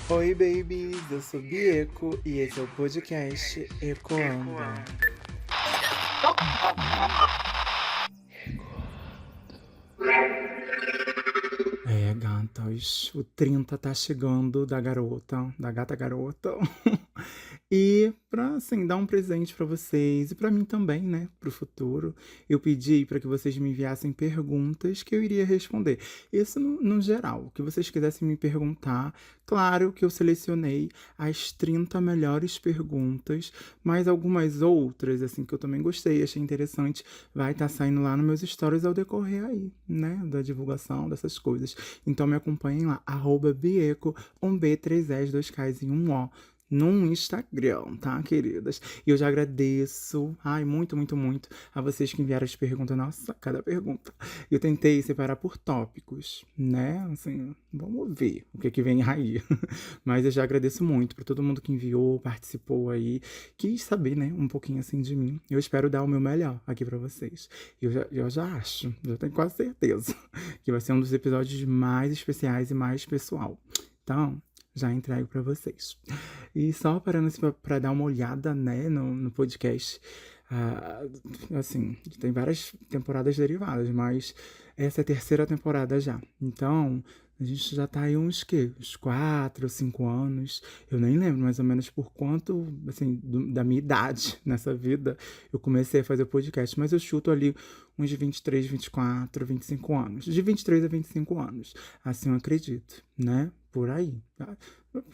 Oi, babies! Eu sou Bieco e esse é o podcast Ecoando. Gatas, o 30 tá chegando da garota, da gata garota. E pra, assim, dar um presente pra vocês e pra mim também, né, pro futuro, eu pedi pra que vocês me enviassem perguntas que eu iria responder. Isso no geral, o que vocês quisessem me perguntar. Claro que eu selecionei as 30 melhores perguntas, mas algumas outras, assim, que eu também gostei, achei interessante, vai estar saindo lá nos meus stories ao decorrer aí, né, da divulgação dessas coisas. Então me acompanhem lá, @bieco, um B, 3 S, 2 Ks e um O no Instagram, tá, queridas? E eu já agradeço, ai, muito, muito, muito a vocês que enviaram as perguntas. Nossa, cada pergunta. Eu tentei separar por tópicos, né? Assim, vamos ver o que vem aí. Mas eu já agradeço muito por todo mundo que enviou, participou aí, quis saber, né, um pouquinho assim de mim. Eu espero dar o meu melhor aqui pra vocês. Eu já acho, já tenho quase certeza que vai ser um dos episódios mais especiais e mais pessoal. Então, já entrego pra vocês. E só parando assim pra dar uma olhada, né, no podcast. ah, assim, tem várias temporadas derivadas, mas essa é a terceira temporada já. Então, a gente já tá aí uns 4, 5 anos. Eu nem lembro mais ou menos por quanto, assim, da minha idade nessa vida, eu comecei a fazer podcast. Mas eu chuto ali uns 23, 24, 25 anos. De 23 a 25 anos. Assim eu acredito, né? Por aí. Tá?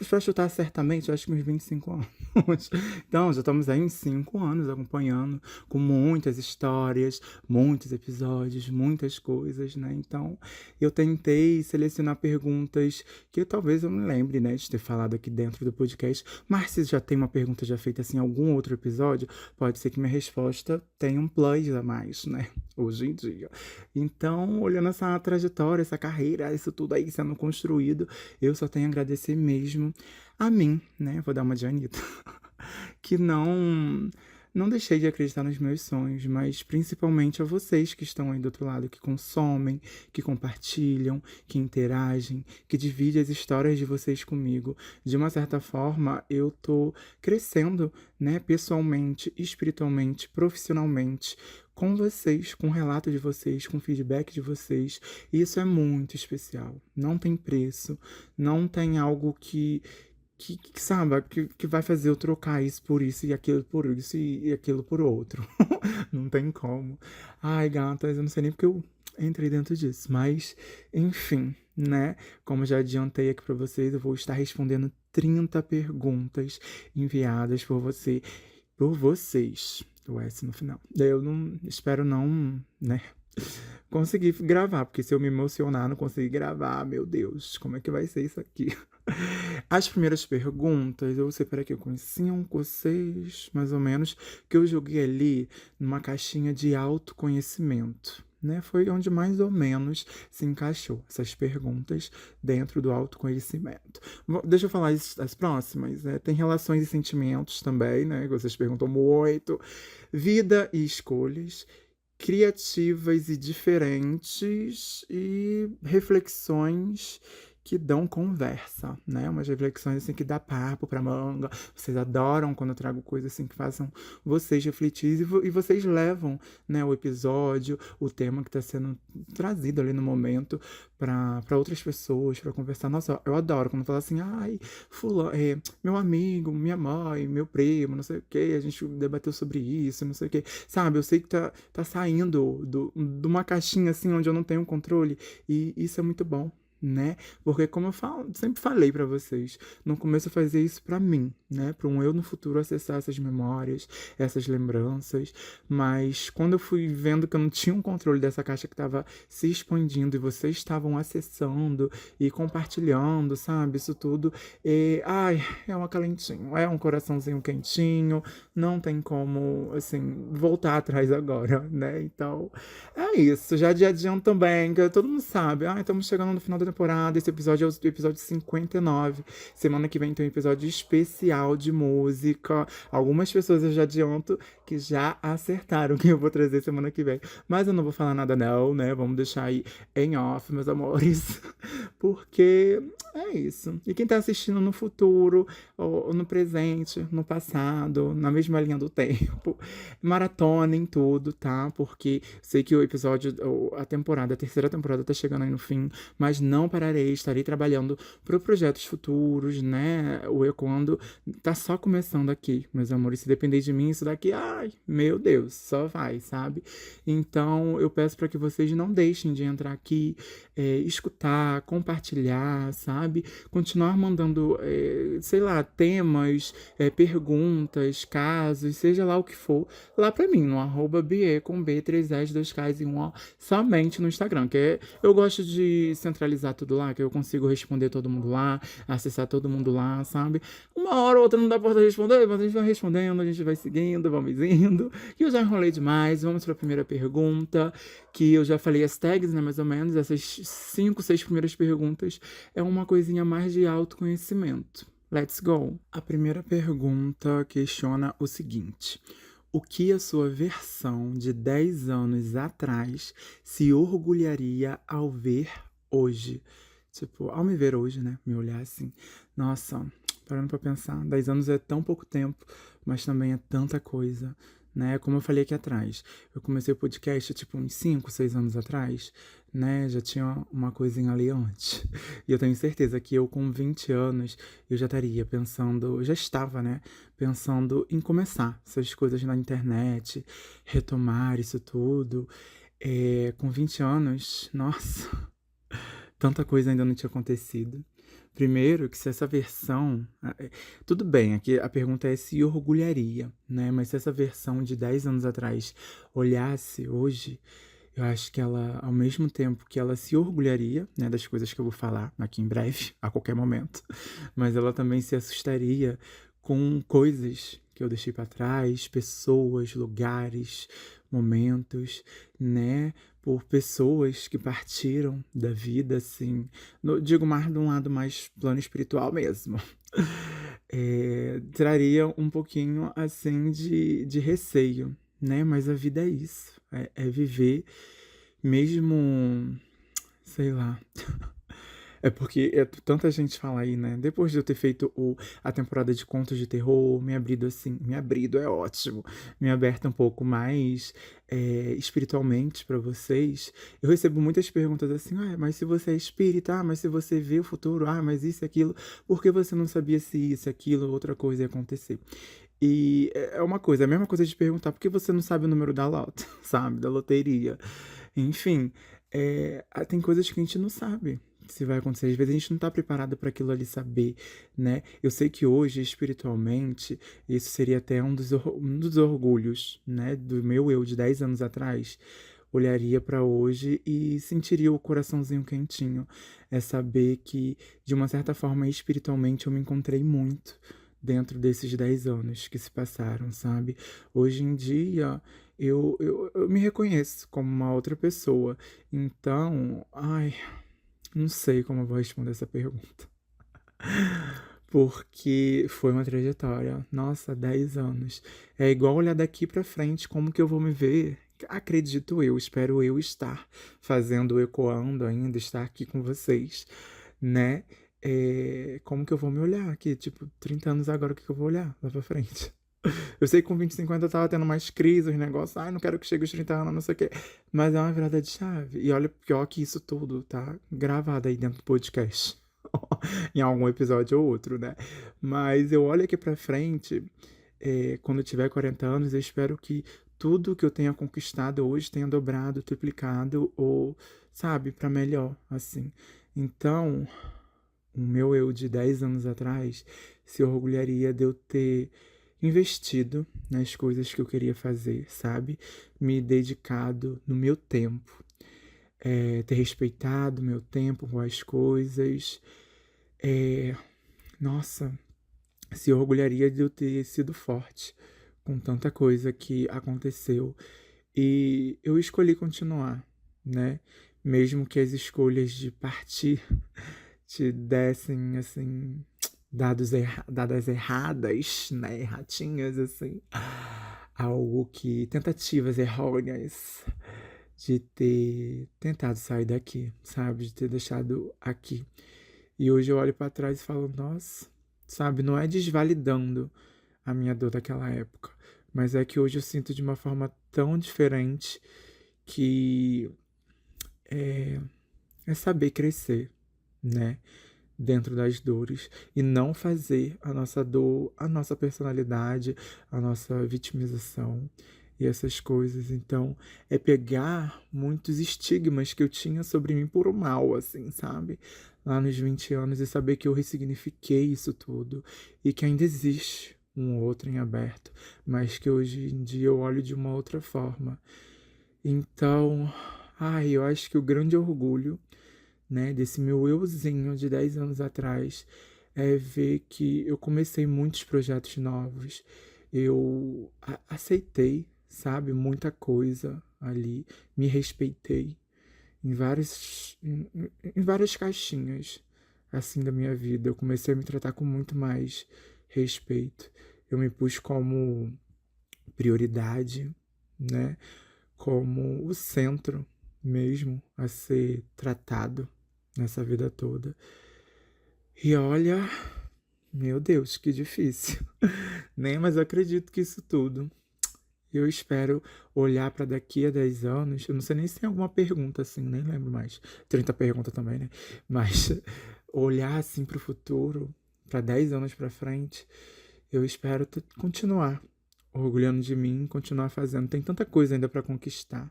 Pra chutar certamente, eu acho que uns 25 anos. Então, já estamos aí uns 5 anos acompanhando, com muitas histórias, muitos episódios, muitas coisas, né? Então, eu tentei selecionar perguntas que talvez eu me lembre, né, de ter falado aqui dentro do podcast. Mas se já tem uma pergunta já feita assim em algum outro episódio, pode ser que minha resposta tenha um plus a mais, né? Hoje em dia. Então, olhando essa trajetória, essa carreira, isso tudo aí sendo construído, eu só tenho a agradecer mesmo a mim, né? Vou dar uma de Anitta. Que não deixei de acreditar nos meus sonhos, mas principalmente a vocês que estão aí do outro lado, que consomem, que compartilham, que interagem, que dividem as histórias de vocês comigo. De uma certa forma, eu tô crescendo, né, pessoalmente, espiritualmente, profissionalmente, com vocês, com o relato de vocês, com o feedback de vocês. E isso é muito especial. Não tem preço, não tem algo que sabe, que vai fazer eu trocar isso por isso e aquilo por isso e aquilo por outro. Não tem como. Ai, gatas, eu não sei nem porque eu entrei dentro disso, mas enfim, né? Como já adiantei aqui pra vocês, eu vou estar respondendo 30 perguntas enviadas por vocês. O S no final. Daí eu não espero não, né? Conseguir gravar, porque se eu me emocionar, não conseguir gravar, meu Deus, como é que vai ser isso aqui? As primeiras perguntas, eu separei aqui com 5 ou 6, mais ou menos, que eu joguei ali numa caixinha de autoconhecimento. Né? Foi onde mais ou menos se encaixou essas perguntas dentro do autoconhecimento. Deixa eu falar as próximas. Né? Tem relações e sentimentos também, né? Que vocês perguntam muito. Vida e escolhas, criativas e diferentes, e reflexões que dão conversa, né? Umas reflexões assim que dá papo pra manga. Vocês adoram quando eu trago coisas assim que façam vocês refletir e vocês levam, né, o episódio, o tema que está sendo trazido ali no momento para outras pessoas, para conversar. Nossa, eu adoro quando fala assim, ai, fulano, meu amigo, minha mãe, meu primo, não sei o que, a gente debateu sobre isso, não sei o que. Sabe, eu sei que tá saindo de uma caixinha assim onde eu não tenho controle e isso é muito bom, né? Porque como eu sempre falei pra vocês, no começo eu fazia isso pra mim, né? Para um eu no futuro acessar essas memórias, essas lembranças, mas quando eu fui vendo que eu não tinha um controle dessa caixa que estava se expandindo e vocês estavam acessando e compartilhando, sabe? Isso tudo, ai, é um acalentinho, é um coraçãozinho quentinho, não tem como, assim, voltar atrás agora, né? Então, é isso, já de adianto também, que todo mundo sabe. Ah, estamos chegando no final da temporada. Esse episódio é o episódio 59. Semana que vem tem um episódio especial de música. Algumas pessoas eu já adianto que já acertaram que eu vou trazer semana que vem. Mas eu não vou falar nada, não, né? Vamos deixar aí em off, meus amores. Porque é isso. E quem tá assistindo no futuro, ou no presente, no passado, na mesma linha do tempo, maratona em tudo, tá? Porque sei que o episódio, a terceira temporada tá chegando aí no fim, mas não pararei, estarei trabalhando para projetos futuros, né? O Ecoando tá só começando aqui, meus amores. Se depender de mim, isso daqui, ai, meu Deus, só vai, sabe? Então eu peço para que vocês não deixem de entrar aqui, escutar, compartilhar, sabe? Continuar mandando, sei lá, temas, perguntas, casos, seja lá o que for, lá pra mim, no @bie com B, 3S, 2Ks e 1O, somente no Instagram, eu gosto de centralizar tudo lá, que eu consigo responder todo mundo lá, acessar todo mundo lá, sabe? Uma hora ou outra não dá pra responder, mas a gente vai respondendo, a gente vai seguindo, vamos indo. E eu já enrolei demais, vamos pra primeira pergunta, que eu já falei as tags, né, mais ou menos, essas 5, 6 primeiras perguntas é uma coisinha mais de autoconhecimento. Let's go! A primeira pergunta questiona o seguinte: o que a sua versão de 10 anos atrás se orgulharia ao ver hoje? Tipo, ao me ver hoje, né? Me olhar assim. Nossa, parando pra pensar, 10 anos é tão pouco tempo, mas também é tanta coisa, né? Como eu falei aqui atrás, eu comecei o podcast, tipo, uns 5, 6 anos atrás, né? Já tinha uma coisinha ali antes. E eu tenho certeza que eu, com 20 anos, eu já estaria pensando, eu já estava, né? Pensando em começar essas coisas na internet, retomar isso tudo. Com 20 anos, nossa, tanta coisa ainda não tinha acontecido. Primeiro, que se essa versão. Tudo bem, aqui a pergunta é se orgulharia, né? Mas se essa versão de 10 anos atrás olhasse hoje, eu acho que ela, ao mesmo tempo que ela se orgulharia, né, das coisas que eu vou falar aqui em breve, a qualquer momento, mas ela também se assustaria com coisas que eu deixei para trás, pessoas, lugares, momentos, né? Por pessoas que partiram da vida, assim, digo mais de um lado mais plano espiritual mesmo. Traria um pouquinho, assim, de receio, né? Mas a vida é isso, é viver mesmo, sei lá. É porque tanta gente fala aí, né? Depois de eu ter feito a temporada de contos de terror, me abrido assim, me abrido é ótimo, me aberto um pouco mais espiritualmente pra vocês. Eu recebo muitas perguntas assim, mas se você é espírita, mas se você vê o futuro, mas isso e aquilo, por que você não sabia se isso, aquilo, outra coisa ia acontecer? E é uma coisa, é a mesma coisa de perguntar por que você não sabe o número da loto, sabe? Da loteria. Enfim, tem coisas que a gente não sabe se vai acontecer. Às vezes a gente não tá preparado para aquilo ali saber, né? Eu sei que hoje, espiritualmente, isso seria até um dos orgulhos, né? Do meu eu de 10 anos atrás. Olharia para hoje e sentiria o coraçãozinho quentinho. É saber que, de uma certa forma, espiritualmente, eu me encontrei muito dentro desses 10 anos que se passaram, sabe? Hoje em dia, eu me reconheço como uma outra pessoa. Então, ai, não sei como eu vou responder essa pergunta. Porque foi uma trajetória. Nossa, 10 anos. É igual olhar daqui pra frente, como que eu vou me ver? Acredito eu, espero eu estar fazendo, ecoando ainda, estar aqui com vocês, né? Como que eu vou me olhar aqui? Tipo, 30 anos agora, o que eu vou olhar lá pra frente? Eu sei que com 20, 50 eu tava tendo mais crises, negócios. Não quero que chegue aos 30 anos, não sei o quê. Mas é uma virada de chave. E olha, pior que isso tudo tá gravado aí dentro do podcast. Em algum episódio ou outro, né? Mas eu olho aqui pra frente, quando eu tiver 40 anos, eu espero que tudo que eu tenha conquistado hoje tenha dobrado, triplicado ou, sabe, pra melhor, assim. Então, o meu eu de 10 anos atrás se orgulharia de eu ter investido nas coisas que eu queria fazer, sabe? Me dedicado no meu tempo, ter respeitado meu tempo com as coisas. É, Nossa, se orgulharia de eu ter sido forte com tanta coisa que aconteceu. E eu escolhi continuar, né? Mesmo que as escolhas de partir te dessem, assim, dadas erradas, né? Erratinhas, assim. Algo que. Tentativas errôneas de ter tentado sair daqui, sabe? De ter deixado aqui. E hoje eu olho pra trás e falo, nossa, sabe? Não é desvalidando a minha dor daquela época, mas é que hoje eu sinto de uma forma tão diferente que é, é saber crescer, né? Dentro das dores e não fazer a nossa dor, a nossa personalidade, a nossa vitimização e essas coisas. Então, é pegar muitos estigmas que eu tinha sobre mim por mal, assim, sabe? Lá nos 20 anos e saber que eu ressignifiquei isso tudo e que ainda existe um outro em aberto, mas que hoje em dia eu olho de uma outra forma. Então, ai, eu acho que o grande orgulho, né, desse meu euzinho de 10 anos atrás, é ver que eu comecei muitos projetos novos. Eu aceitei, sabe, muita coisa ali, me respeitei em várias caixinhas assim da minha vida. Eu comecei a me tratar com muito mais respeito. Eu me pus como prioridade, né, como o centro mesmo a ser tratado nessa vida toda. E olha, meu Deus, que difícil. Nem mais acredito que isso tudo. Eu espero olhar para daqui a 10 anos. Eu não sei nem se tem alguma pergunta assim, nem lembro mais. 30 perguntas também, né? Mas olhar assim para o futuro, para 10 anos para frente, eu espero continuar orgulhando de mim, continuar fazendo. Tem tanta coisa ainda para conquistar,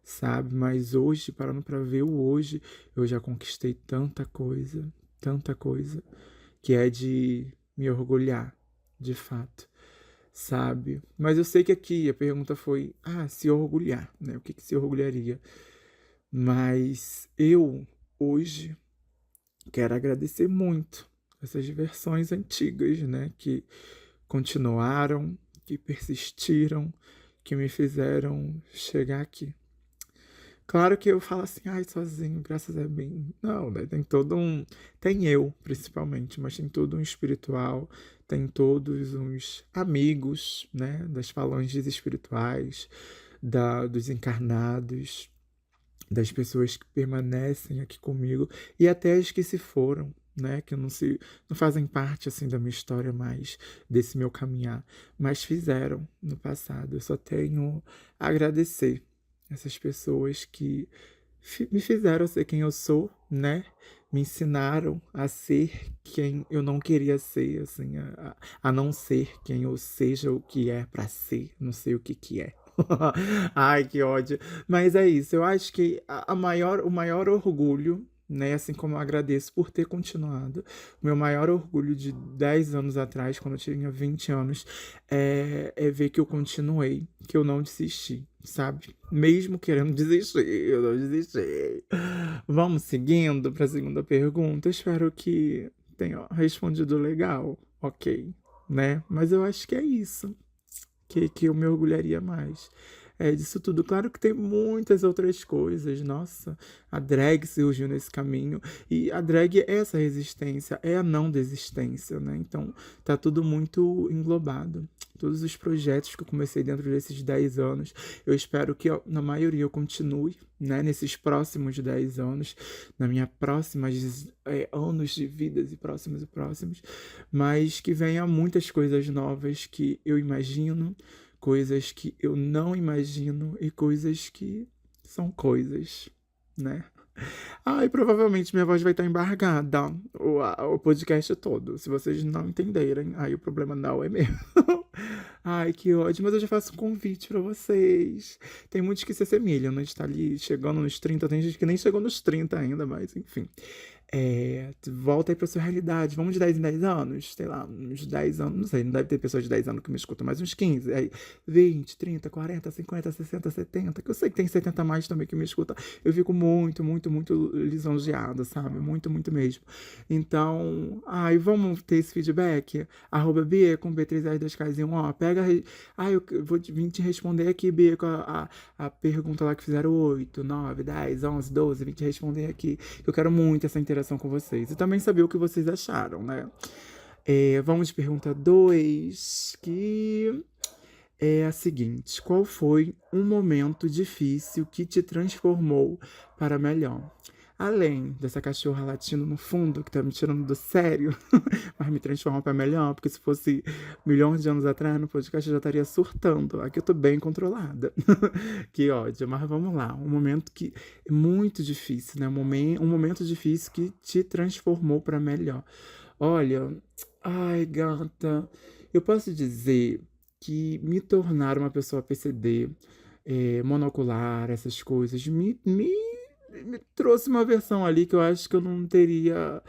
sabe? Mas hoje, parando para ver o hoje, eu já conquistei tanta coisa, que é de me orgulhar, de fato, sabe? Mas eu sei que aqui a pergunta foi, se orgulhar, né? O que que se orgulharia? Mas eu, hoje, quero agradecer muito essas versões antigas, né? Que continuaram, que persistiram, que me fizeram chegar aqui. Claro que eu falo assim, sozinho, graças a mim. Não, né? Tem todo um. Tem eu, principalmente, mas tem todo um espiritual, tem todos uns amigos, né? Das falanges espirituais, dos encarnados, das pessoas que permanecem aqui comigo e até as que se foram, né? Que não fazem parte assim da minha história mais, desse meu caminhar, mas fizeram no passado. Eu só tenho a agradecer essas pessoas que me fizeram ser quem eu sou, né? Me ensinaram a ser quem eu não queria ser, assim, a não ser quem eu seja o que é pra ser, não sei o que que é. Ai, que ódio. Mas é isso, eu acho que o maior orgulho, né, assim como eu agradeço por ter continuado, o meu maior orgulho de 10 anos atrás, quando eu tinha 20 anos, é ver que eu continuei, que eu não desisti, sabe? Mesmo querendo desistir, eu não desisti. Vamos seguindo para a segunda pergunta. Eu espero que tenha respondido legal, ok, né? Mas eu acho que é isso que eu me orgulharia mais. É disso tudo. Claro que tem muitas outras coisas. Nossa, a drag surgiu nesse caminho. E a drag é essa resistência, é a não desistência, né? Então, tá tudo muito englobado. Todos os projetos que eu comecei dentro desses 10 anos, eu espero que, na maioria, eu continue, né? Nesses próximos 10 anos, na minha próximas anos de vidas e próximos, mas que venha muitas coisas novas que eu imagino, coisas que eu não imagino e coisas que são coisas, né? E provavelmente minha voz vai estar embargada o podcast todo. Se vocês não entenderem, aí o problema não é meu. Ai, que ódio. Mas eu já faço um convite pra vocês. Tem muitos que se assemelham, né? A gente tá ali chegando nos 30, tem gente que nem chegou nos 30 ainda, mas enfim. Volta aí pra sua realidade. Vamos de 10 em 10 anos? Sei lá, uns 10 anos. Não sei, não deve ter pessoas de 10 anos que me escutam, mas uns 15. Aí, 20, 30, 40, 50, 60, 70. Que eu sei que tem 70 a mais também que me escuta. Eu fico muito, muito, muito lisonjeada, sabe? Muito, muito mesmo. Então, vamos ter esse feedback? @Bia com B3R 2Ks1, ó. Pega. Eu vou vir te responder aqui, Bia, com a pergunta lá que fizeram 8, 9, 10, 11, 12. Vim te responder aqui. Eu quero muito essa interação com vocês. E também saber o que vocês acharam, né? Vamos de pergunta 2, que é a seguinte: qual foi um momento difícil que te transformou para melhor? Além dessa cachorra latindo no fundo, que tá me tirando do sério, mas me transforma para melhor, porque se fosse milhões de anos atrás, no podcast eu já estaria surtando. Aqui eu tô bem controlada. Que ódio, mas vamos lá. Um momento que é muito difícil, né? Um momento difícil que te transformou para melhor. Olha, ai, gata, eu posso dizer que me tornar uma pessoa PCD, monocular, essas coisas, me trouxe uma versão ali que eu acho que eu não teria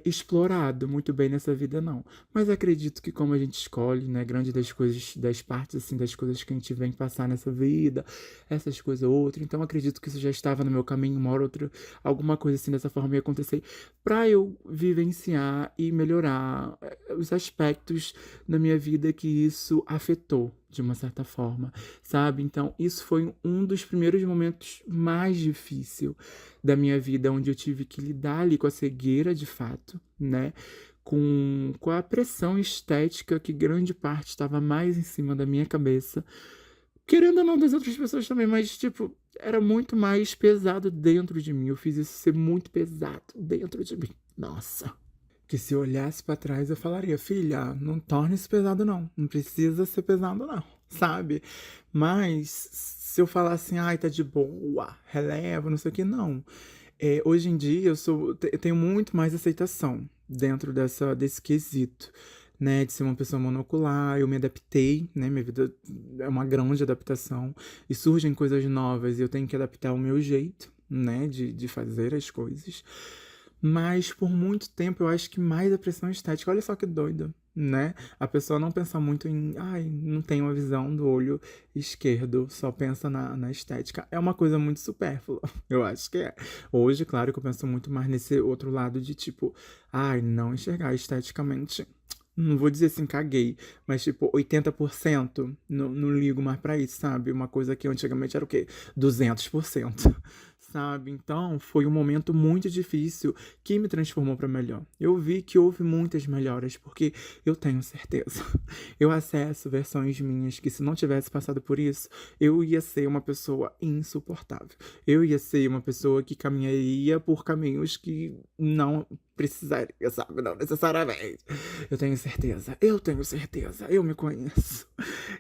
explorado muito bem nessa vida, não. Mas acredito que como a gente escolhe, né, grande das coisas, das partes, assim, das coisas que a gente vem passar nessa vida, essas coisas ou outra, então acredito que isso já estava no meu caminho, uma hora ou outra, alguma coisa assim dessa forma ia acontecer, para eu vivenciar e melhorar os aspectos na minha vida que isso afetou, de uma certa forma, sabe? Então, isso foi um dos primeiros momentos mais difíceis da minha vida, onde eu tive que lidar ali com a cegueira de fato, né? Com a pressão estética que grande parte estava mais em cima da minha cabeça. Querendo ou não das outras pessoas também, mas, tipo, era muito mais pesado dentro de mim. Eu fiz isso ser muito pesado dentro de mim. Nossa. Que se eu olhasse pra trás eu falaria, filha, não torne isso pesado não, não precisa ser pesado não, sabe? Mas se eu falar assim, ai, tá de boa, releva, não sei o que, não. Hoje em dia eu tenho muito mais aceitação dentro desse quesito, né, de ser uma pessoa monocular, eu me adaptei, né, minha vida é uma grande adaptação, e surgem coisas novas e eu tenho que adaptar o meu jeito, né, de fazer as coisas. Mas por muito tempo eu acho que mais a pressão estética. Olha só que doido, né? A pessoa não pensa muito em, ai, não tem uma visão do olho esquerdo, só pensa na estética. É uma coisa muito supérflua, eu acho que é. Hoje, claro que eu penso muito mais nesse outro lado de tipo, ai, não enxergar esteticamente. Não vou dizer assim, caguei, mas tipo, 80% não ligo mais pra isso, sabe? Uma coisa que antigamente era o quê? 200%. Sabe? Então, foi um momento muito difícil que me transformou para melhor. Eu vi que houve muitas melhoras, porque eu tenho certeza. Eu acesso versões minhas que, se não tivesse passado por isso, eu ia ser uma pessoa insuportável. Eu ia ser uma pessoa que caminharia por caminhos que não precisaria, sabe? Não necessariamente. Eu tenho certeza, eu me conheço.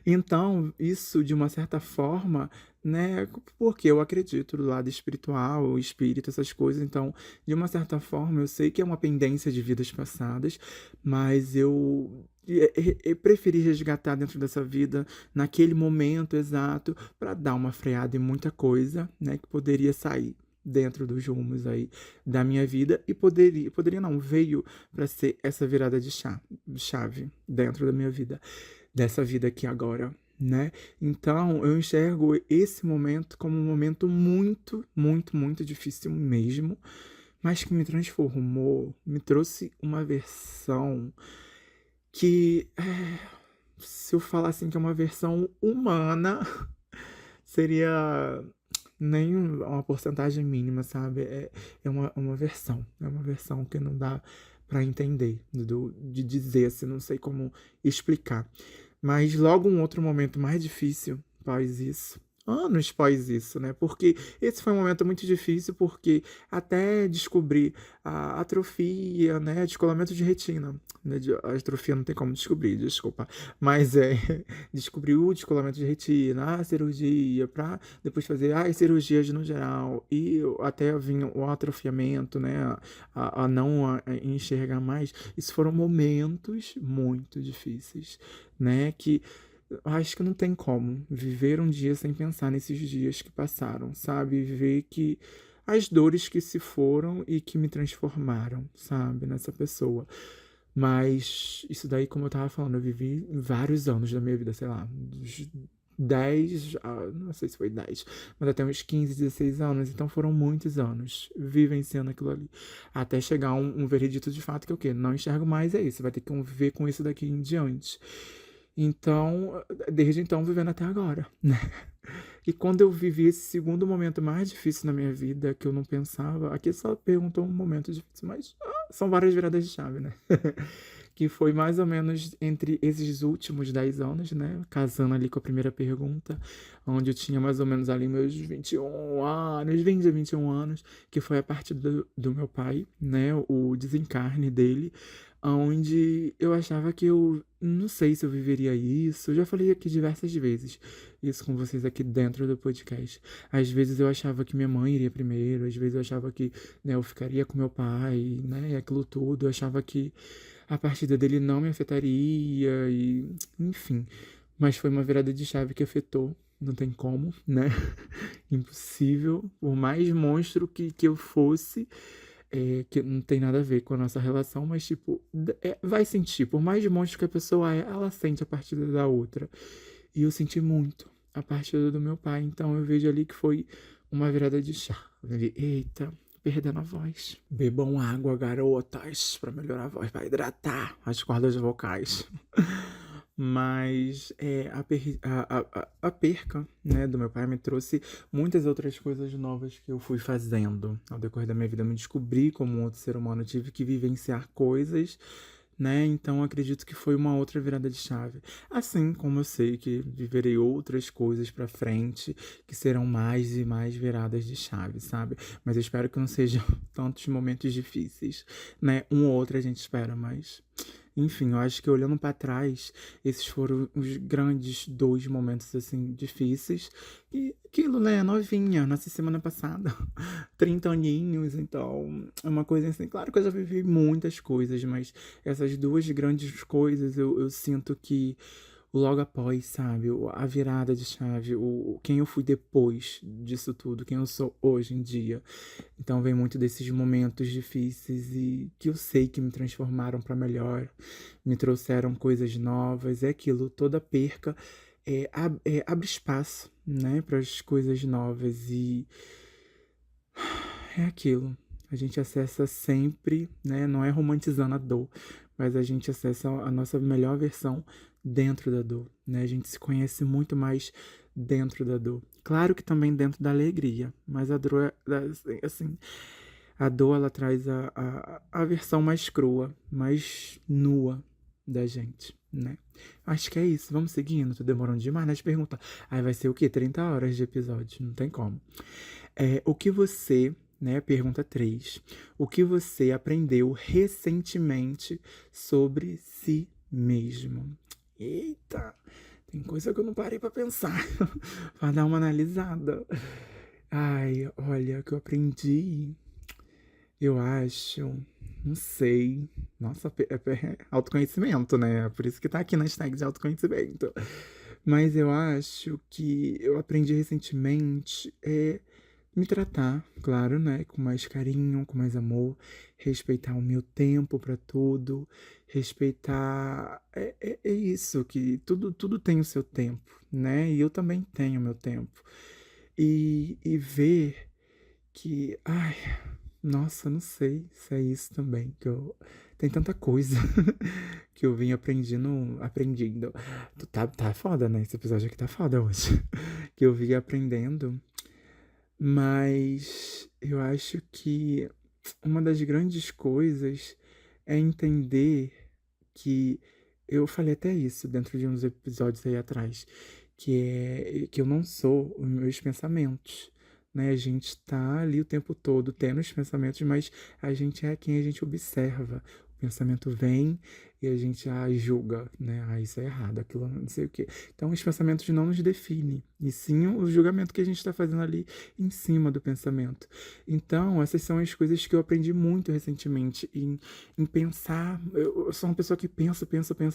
Então, isso, de uma certa forma, né? Porque eu acredito do lado espiritual, o espírito, essas coisas. Então, de uma certa forma, eu sei que é uma pendência de vidas passadas, mas eu preferi resgatar dentro dessa vida, naquele momento exato, para dar uma freada em muita coisa, né? Que poderia sair dentro dos rumos aí da minha vida e poderia não, veio para ser essa virada de chave dentro da minha vida, dessa vida aqui agora, né? Então, eu enxergo esse momento como um momento muito, muito, muito difícil mesmo, mas que me transformou, me trouxe uma versão que, se eu falar assim que é uma versão humana, seria nem uma porcentagem mínima, sabe? É uma versão que não dá para entender, de dizer assim, não sei como explicar. Mas logo um outro momento mais difícil pós isso, anos pós isso, né? Porque esse foi um momento muito difícil, porque até descobrir a atrofia, né? Descolamento de retina. Né? A atrofia não tem como descobrir, desculpa. Mas descobrir o descolamento de retina, a cirurgia, pra depois fazer as cirurgias no geral, e até vir o atrofiamento, né? A não enxergar mais. Isso foram momentos muito difíceis, né? Que acho que não tem como viver um dia sem pensar nesses dias que passaram, sabe? Ver que as dores que se foram e que me transformaram, sabe? Nessa pessoa. Mas isso daí, como eu tava falando, eu vivi vários anos da minha vida, sei lá, dos 10, não sei se foi 10, mas até uns 15, 16 anos. Então foram muitos anos vivenciando aquilo ali. Até chegar um veredito de fato que é o quê? Não enxergo mais, é isso. Vai ter que conviver com isso daqui em diante. Então, desde então, vivendo até agora, né? E quando eu vivi esse segundo momento mais difícil na minha vida, que eu não pensava, aqui só perguntou um momento difícil, mas são várias viradas de chave, né? Que foi mais ou menos entre esses últimos 10 anos, né? Casando ali com a primeira pergunta, onde eu tinha mais ou menos ali meus 21 anos, 20 a 21 anos, que foi a parte do meu pai, né? O desencarne dele, onde eu achava que eu não sei se eu viveria isso. Eu já falei aqui diversas vezes isso com vocês aqui dentro do podcast. Às vezes eu achava que minha mãe iria primeiro, às vezes eu achava que, né, eu ficaria com meu pai, né, e aquilo tudo. Eu achava que a partida dele não me afetaria e, enfim. Mas foi uma virada de chave que afetou. Não tem como, né? Impossível. Por mais monstro que eu fosse, que não tem nada a ver com a nossa relação, mas, tipo, vai sentir. Por mais monstro que a pessoa é, ela sente a partida da outra. E eu senti muito a partida do meu pai. Então eu vejo ali que foi uma virada de chave. Eita, perdendo a voz. Bebam água, garotas, pra melhorar a voz, pra hidratar as cordas vocais. Mas a perca, né, do meu pai me trouxe muitas outras coisas novas que eu fui fazendo ao decorrer da minha vida. Eu me descobri como um outro ser humano, eu tive que vivenciar coisas, né? Então acredito que foi uma outra virada de chave. Assim como eu sei que viverei outras coisas pra frente que serão mais e mais viradas de chave, sabe? Mas eu espero que não sejam tantos momentos difíceis, né? Um ou outro a gente espera, mas enfim, eu acho que olhando pra trás, esses foram os grandes dois momentos assim difíceis. E aquilo, né, novinha, nasci semana passada, 30 aninhos, então é uma coisa assim, claro que eu já vivi muitas coisas, mas essas duas grandes coisas eu sinto que logo após, sabe? A virada de chave, quem eu fui depois disso tudo, quem eu sou hoje em dia. Então vem muito desses momentos difíceis e que eu sei que me transformaram para melhor, me trouxeram coisas novas. É aquilo, toda perca abre espaço, né, para as coisas novas e é aquilo. A gente acessa sempre, né? Não é romantizando a dor, mas a gente acessa a nossa melhor versão dentro da dor, né? A gente se conhece muito mais dentro da dor. Claro que também dentro da alegria, mas a dor, assim, a dor ela traz a versão mais crua, mais nua da gente, né? Acho que é isso. Vamos seguindo. Tô demorando demais nas perguntas. Aí vai ser o quê? 30 horas de episódio. Não tem como. O que você, né? Pergunta 3. O que você aprendeu recentemente sobre si mesmo? Eita! Tem coisa que eu não parei pra pensar. Pra dar uma analisada. Ai, olha, o que eu aprendi. Eu acho. Não sei. Nossa, autoconhecimento, né? Por isso que tá aqui na hashtag de autoconhecimento. Mas eu acho que eu aprendi recentemente me tratar, claro, né? Com mais carinho, com mais amor, respeitar o meu tempo pra tudo, respeitar. É isso, que tudo tem o seu tempo, né? E eu também tenho o meu tempo. E ver que. Ai, nossa, não sei se é isso também, que eu. Tem tanta coisa que eu vim aprendendo. Tá foda, né? Esse episódio aqui tá foda hoje. Que eu vim aprendendo. Mas eu acho que uma das grandes coisas é entender que eu falei até isso dentro de uns episódios aí atrás, que é que eu não sou os meus pensamentos, né? A gente tá ali o tempo todo tendo os pensamentos, mas a gente é quem a gente observa. O pensamento vem e a gente julga, né? Isso é errado, aquilo não sei o quê. Então, os pensamentos não nos definem, e sim o julgamento que a gente está fazendo ali em cima do pensamento. Então, essas são as coisas que eu aprendi muito recentemente em pensar. Eu sou uma pessoa que pensa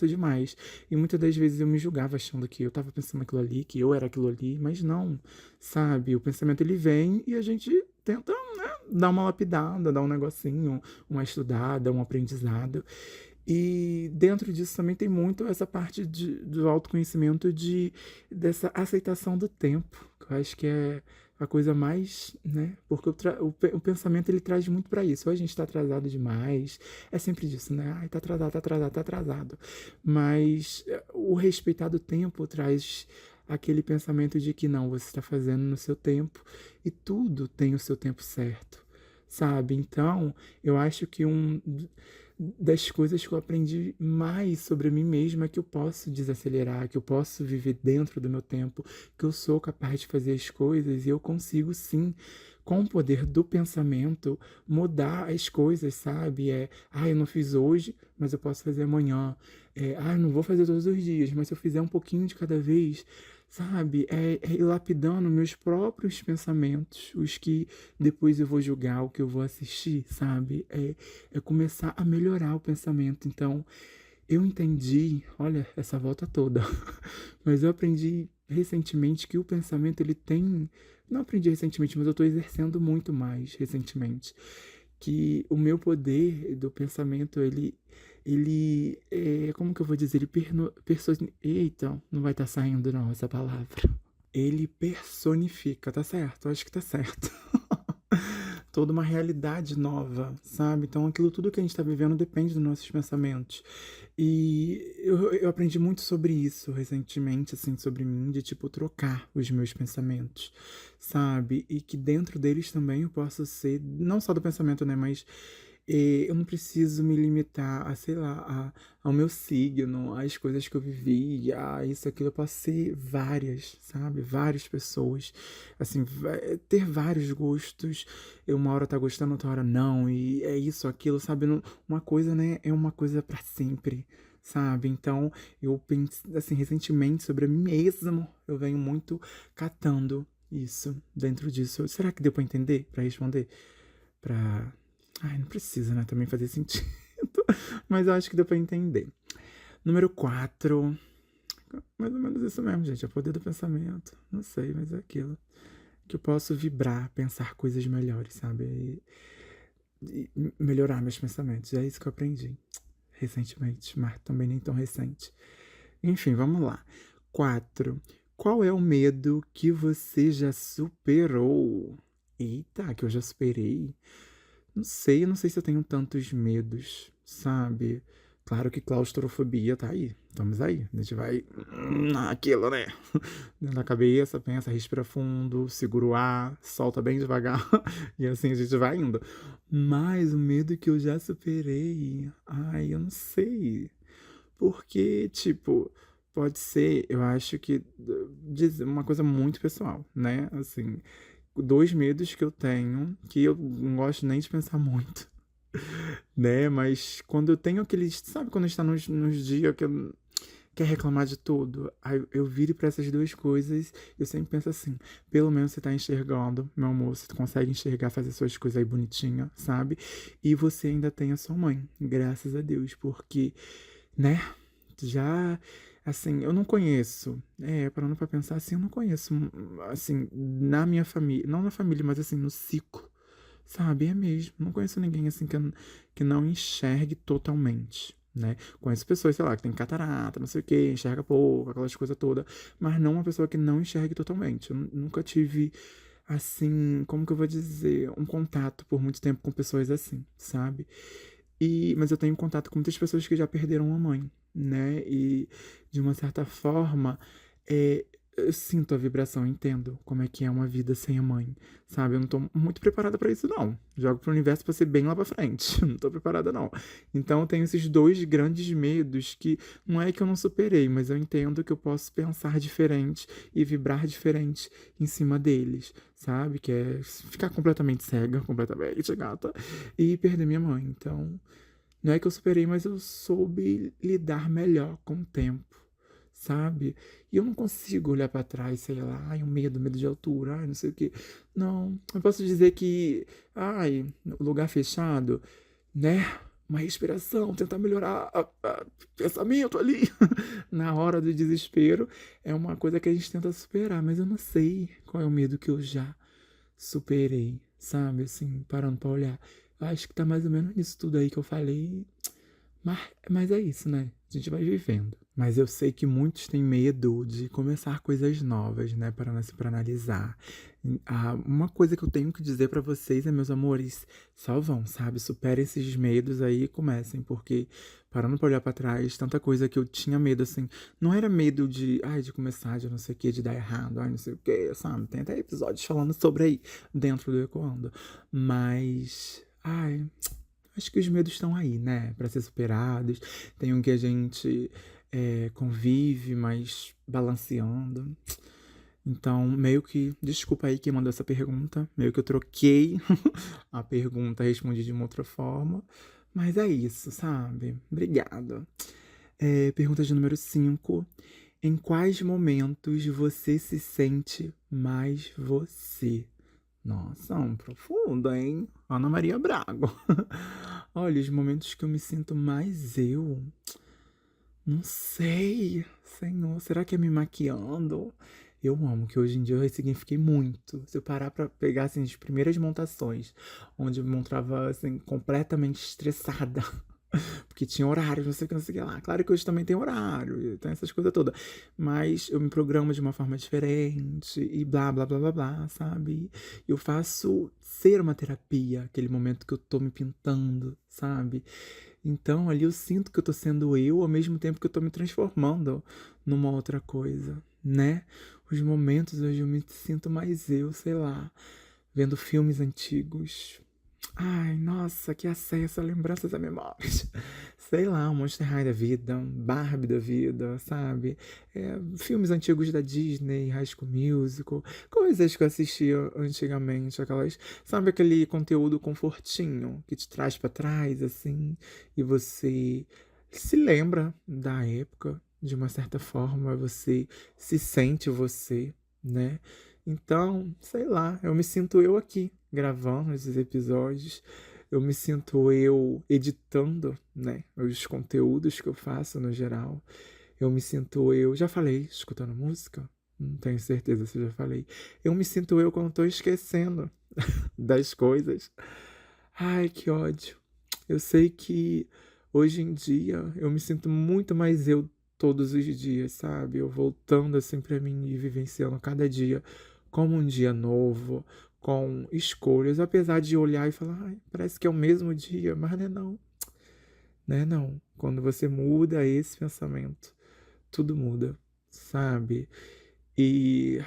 demais. E muitas das vezes eu me julgava achando que eu estava pensando aquilo ali, que eu era aquilo ali, mas não, sabe? O pensamento ele vem e a gente tenta, né, dar uma lapidada, dar um negocinho, uma estudada, um aprendizado. E dentro disso também tem muito essa parte do autoconhecimento, dessa aceitação do tempo, que eu acho que é a coisa mais, né? Porque o pensamento ele traz muito pra isso. Ou a gente tá atrasado demais, é sempre disso, né? Ai, tá atrasado, tá atrasado, tá atrasado. Mas o respeitar do tempo traz aquele pensamento de que não, você está fazendo no seu tempo e tudo tem o seu tempo certo, sabe? Então, eu acho que das coisas que eu aprendi mais sobre mim mesma é que eu posso desacelerar, que eu posso viver dentro do meu tempo, que eu sou capaz de fazer as coisas e eu consigo sim, com o poder do pensamento, mudar as coisas, sabe? Eu não fiz hoje, mas eu posso fazer amanhã. Eu não vou fazer todos os dias, mas se eu fizer um pouquinho de cada vez, sabe? É ir lapidando meus próprios pensamentos, os que depois eu vou julgar, o que eu vou assistir, sabe? É começar a melhorar o pensamento. Então, eu entendi, olha, essa volta toda, mas eu aprendi recentemente que o pensamento ele tem. Não aprendi recentemente, mas eu estou exercendo muito mais recentemente. Que o meu poder do pensamento, como que eu vou dizer? Eita, não vai estar saindo não essa palavra. Ele personifica, tá certo? Acho que tá certo. Toda uma realidade nova, sabe? Então aquilo tudo que a gente está vivendo depende dos nossos pensamentos. E eu aprendi muito sobre isso recentemente, assim, sobre mim, de tipo trocar os meus pensamentos, sabe? E que dentro deles também eu posso ser, não só do pensamento, né? Mas eu não preciso me limitar a, sei lá, ao meu signo, às coisas que eu vivi, a isso, aquilo. Eu posso ser várias, sabe? Várias pessoas. Assim, ter vários gostos. Uma hora tá gostando, outra hora não. E é isso, aquilo, sabe? Uma coisa, né? É uma coisa pra sempre. Sabe? Então, eu pensei, assim, recentemente sobre mim mesmo. Eu venho muito catando isso dentro disso. Será que deu pra entender? Pra responder? Pra Ai, não precisa, né? Também fazer sentido. Mas eu acho que deu pra entender. Número 4. Mais ou menos isso mesmo, gente. É o poder do pensamento. Não sei, mas é aquilo. Que eu posso vibrar, pensar coisas melhores, sabe? E melhorar meus pensamentos. É isso que eu aprendi recentemente, mas também nem tão recente. Enfim, vamos lá. 4. Qual é o medo que você já superou? Eita, que eu já superei. Não sei, eu não sei se eu tenho tantos medos, sabe? Claro que claustrofobia tá aí. Estamos aí. A gente vai naquilo, né? Dentro da cabeça, pensa, respira fundo, segura o ar, solta bem devagar. E assim a gente vai indo. Mas o medo que eu já superei, ai, eu não sei. Porque, tipo, pode ser, eu acho que dizer uma coisa muito pessoal, né? Assim, dois medos que eu tenho, que eu não gosto nem de pensar muito, né? Mas quando eu tenho aqueles. Sabe quando está nos dias que eu quer reclamar de tudo? Aí eu viro pra essas duas coisas, eu sempre penso assim: pelo menos você tá enxergando, meu amor, você consegue enxergar, fazer suas coisas aí bonitinha, sabe? E você ainda tem a sua mãe, graças a Deus, porque, né? Já, assim, eu não conheço, parando pra pensar assim, eu não conheço, assim, na minha família, não na família, mas assim, no ciclo, sabe? É mesmo, não conheço ninguém assim que não enxergue totalmente, né? Conheço pessoas, sei lá, que tem catarata, não sei o que, enxerga pouco, aquelas coisas todas, mas não uma pessoa que não enxergue totalmente. Eu nunca tive, assim, como que eu vou dizer, um contato por muito tempo com pessoas assim, sabe? Mas eu tenho contato com muitas pessoas que já perderam a mãe, né? E de uma certa forma, é, eu sinto a vibração, entendo como é que é uma vida sem a mãe, sabe? Eu não tô muito preparada pra isso, não. Jogo pro universo pra ser bem lá pra frente. Não tô preparada, não. Então eu tenho esses dois grandes medos que não é que eu não superei, mas eu entendo que eu posso pensar diferente e vibrar diferente em cima deles, sabe? Que é ficar completamente cega, completamente gata, e perder minha mãe. Então, não é que eu superei, mas eu soube lidar melhor com o tempo, sabe? E eu não consigo olhar pra trás, sei lá, ai, um medo de altura, ai, não sei o quê. Não, eu posso dizer que, ai, o lugar fechado, né? Uma respiração, tentar melhorar o pensamento ali na hora do desespero é uma coisa que a gente tenta superar, mas eu não sei qual é o medo que eu já superei, sabe? Assim, parando pra olhar. Eu acho que tá mais ou menos nisso tudo aí que eu falei, Mas é isso, né? A gente vai vivendo. Mas eu sei que muitos têm medo de começar coisas novas, né? Para analisar. Uma coisa que eu tenho que dizer pra vocês é, meus amores, só vão, sabe? Superem esses medos aí e comecem, porque parando pra olhar pra trás, tanta coisa que eu tinha medo, assim. Não era medo de, ai, de começar, de não sei o que, de dar errado, ai, não sei o que, sabe? Tem até episódios falando sobre aí, dentro do Ecoando. Mas, ai, acho que os medos estão aí, né? Pra ser superados. Tem um que a gente convive, mas balanceando. Então, meio que. Desculpa aí quem mandou essa pergunta. Meio que eu troquei a pergunta, respondi de uma outra forma. Mas é isso, sabe? Obrigada. Pergunta de número 5. Em quais momentos você se sente mais você? Nossa, um profundo, hein? Ana Maria Braga. Olha, os momentos que eu me sinto mais eu. Não sei, Senhor, será que é me maquiando? Eu amo que hoje em dia eu ressignifiquei muito. Se eu parar pra pegar assim, as primeiras montações, onde eu me mostrava assim, completamente estressada, porque tinha horário, não sei o que, não sei o que lá. Claro que hoje também tem horário, tem essas coisas todas. Mas eu me programo de uma forma diferente e blá, blá, blá, blá, blá, sabe? Eu faço ser uma terapia, aquele momento que eu tô me pintando, sabe? Então ali eu sinto que eu tô sendo eu ao mesmo tempo que eu tô me transformando numa outra coisa, né? Os momentos hoje eu me sinto mais eu, sei lá, vendo filmes antigos. Ai, nossa, que acesso a lembranças a memórias. Sei lá, um Monster High da vida, um Barbie da vida, sabe? Filmes antigos da Disney, High School Musical, coisas que eu assistia antigamente, aquelas, sabe aquele conteúdo confortinho que te traz pra trás, assim, e você se lembra da época, de uma certa forma, você se sente você, né? Então, sei lá, eu me sinto eu aqui, gravando esses episódios. Eu me sinto eu editando, né, os conteúdos que eu faço no geral. Eu me sinto eu, já falei, escutando música? Não tenho certeza se eu já falei. Eu me sinto eu quando tô esquecendo das coisas. Ai, que ódio. Eu sei que hoje em dia eu me sinto muito mais eu todos os dias, sabe? Eu voltando assim pra mim e vivenciando cada dia como um dia novo, com escolhas, apesar de olhar e falar, ai, parece que é o mesmo dia, mas não é não, né? Não. Quando você muda esse pensamento, tudo muda, sabe? E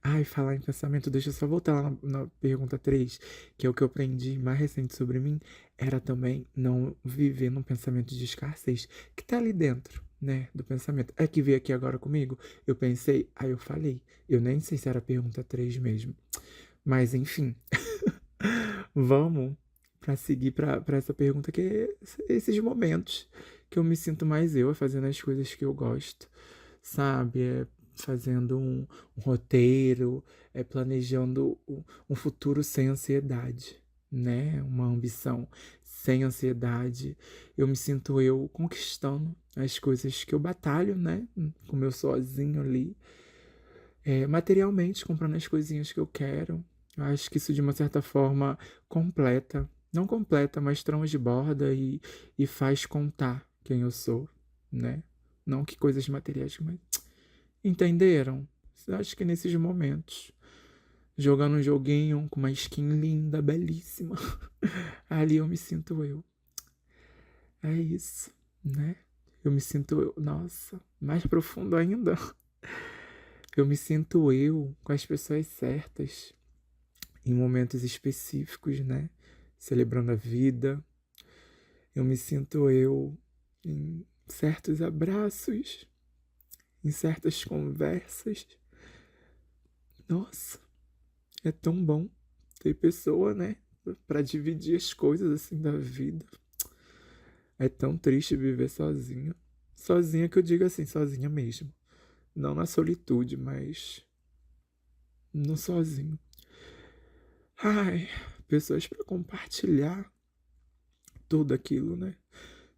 ai, falar em pensamento, deixa eu só voltar lá na pergunta 3, que é o que eu aprendi mais recente sobre mim, era também não viver num pensamento de escassez, que tá ali dentro, né, do pensamento. É que veio aqui agora comigo, eu pensei, aí eu falei, eu nem sei se era a pergunta 3 mesmo, mas enfim, vamos pra seguir pra essa pergunta, que é esses momentos que eu me sinto mais eu, fazendo as coisas que eu gosto, sabe? Fazendo um roteiro, planejando um futuro sem ansiedade, né? Uma ambição sem ansiedade. Eu me sinto eu conquistando as coisas que eu batalho, né? Com o meu sozinho ali. Materialmente, comprando as coisinhas que eu quero. Eu acho que isso, de uma certa forma, completa. Não completa, mas transborda e faz contar quem eu sou, né? Não que coisas materiais, mas entenderam? Eu acho que nesses momentos, jogando um joguinho com uma skin linda, belíssima, ali eu me sinto eu. É isso, né? Eu me sinto eu. Nossa, mais profundo ainda. Eu me sinto eu com as pessoas certas, em momentos específicos, né? Celebrando a vida. Eu me sinto eu em certos abraços, em certas conversas. Nossa, é tão bom ter pessoa, né? Pra dividir as coisas assim da vida. É tão triste viver sozinho. Sozinha que eu digo assim, sozinha mesmo. Não na solitude, mas no sozinho. Ai, pessoas pra compartilhar tudo aquilo, né?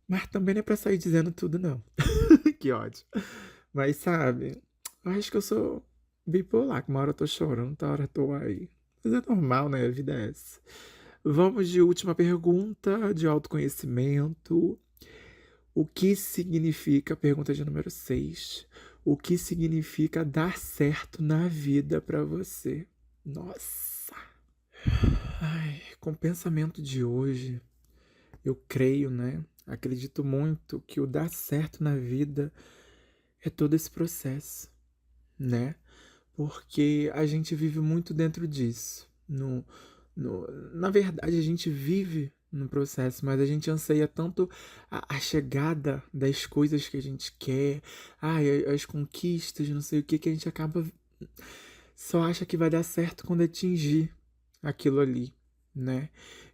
Mas também não é pra sair dizendo tudo, não. Que ódio. Mas sabe, eu acho que eu sou bipolar, que uma hora eu tô chorando, outra hora eu tô aí. Mas é normal, né? A vida é essa. Vamos de última pergunta de autoconhecimento. O que significa, pergunta de número 6, o que significa dar certo na vida pra você? Nossa! Ai, com o pensamento de hoje, eu creio, né? Acredito muito que o dar certo na vida é todo esse processo, né? Porque a gente vive muito dentro disso. Na verdade, a gente vive no processo, mas a gente anseia tanto a chegada das coisas que a gente quer, as conquistas, não sei o que a gente acaba só acha que vai dar certo quando atingir aquilo ali, né?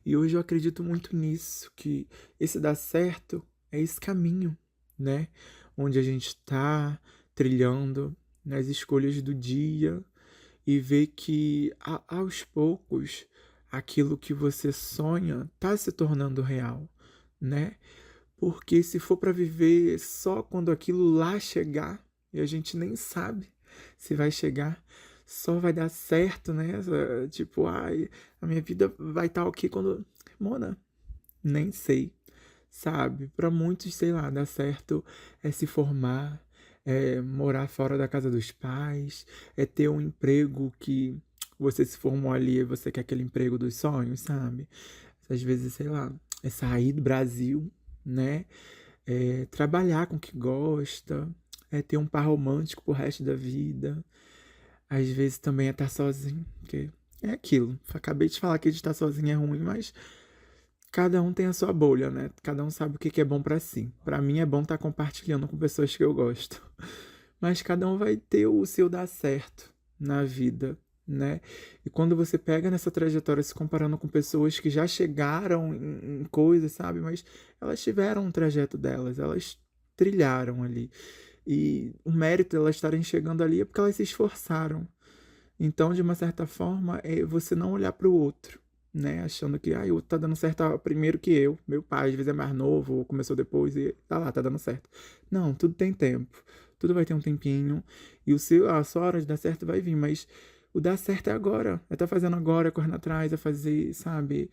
E hoje eu acredito muito nisso, que esse dar certo é esse caminho, né? Onde a gente tá trilhando nas escolhas do dia e ver que aos poucos aquilo que você sonha tá se tornando real, né? Porque se for para viver só quando aquilo lá chegar, e a gente nem sabe se vai chegar, só vai dar certo, né? Tipo, ai, a minha vida vai estar ok quando. Mona, nem sei, sabe? Para muitos, sei lá, dar certo é se formar, é morar fora da casa dos pais, é ter um emprego que você se formou ali e você quer aquele emprego dos sonhos, sabe? Às vezes, sei lá, é sair do Brasil, né? É trabalhar com o que gosta, é ter um par romântico pro resto da vida. Às vezes também é estar sozinho, porque é aquilo. Acabei de falar que de estar sozinho é ruim, mas cada um tem a sua bolha, né? Cada um sabe o que é bom pra si. Pra mim é bom estar compartilhando com pessoas que eu gosto. Mas cada um vai ter o seu dar certo na vida, né? E quando você pega nessa trajetória se comparando com pessoas que já chegaram em coisas, sabe? Mas elas tiveram um trajeto delas, elas trilharam ali. E o mérito delas estarem chegando ali é porque elas se esforçaram. Então, de uma certa forma, é você não olhar para o outro, né? Achando que o outro tá dando certo primeiro que eu. Meu pai, às vezes, é mais novo, ou começou depois e tá lá, tá dando certo. Não, tudo tem tempo. Tudo vai ter um tempinho. E a sua hora de dar certo vai vir, mas o dar certo é agora. É tá fazendo agora, é correndo atrás, é fazer, sabe?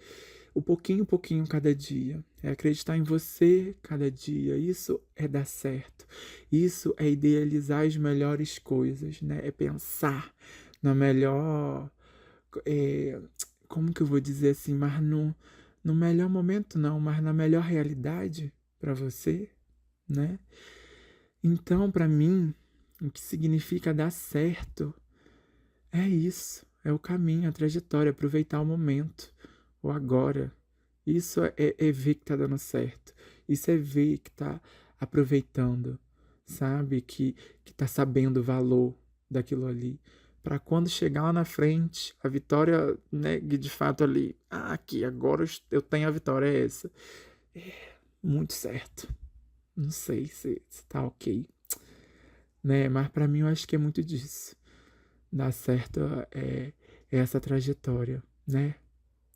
O pouquinho cada dia. É acreditar em você cada dia. Isso é dar certo. Isso é idealizar as melhores coisas, né? É pensar na melhor. é, Como que eu vou dizer assim? Mas no melhor momento, não, mas na melhor realidade para você, né? Então, para mim, o que significa dar certo é isso. É o caminho, a trajetória, aproveitar o momento, o agora. Isso é ver que tá dando certo. Isso é ver que tá aproveitando, sabe? Que tá sabendo o valor daquilo ali. Para quando chegar lá na frente, a vitória, né, que de fato ali, aqui, agora eu tenho a vitória, é essa. É muito certo. Não sei se tá ok, né? Mas para mim eu acho que é muito disso. Dar certo é essa trajetória, né?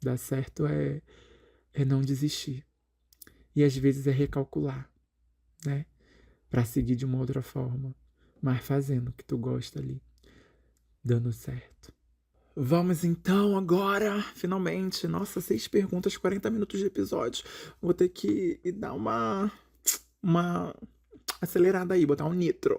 Dar certo é não desistir. E às vezes é recalcular, né? Pra seguir de uma outra forma, mas fazendo o que tu gosta ali, dando certo. Vamos então agora, finalmente. Nossa, 6 perguntas, 40 minutos de episódio. Vou ter que dar uma acelerada aí, botar um nitro.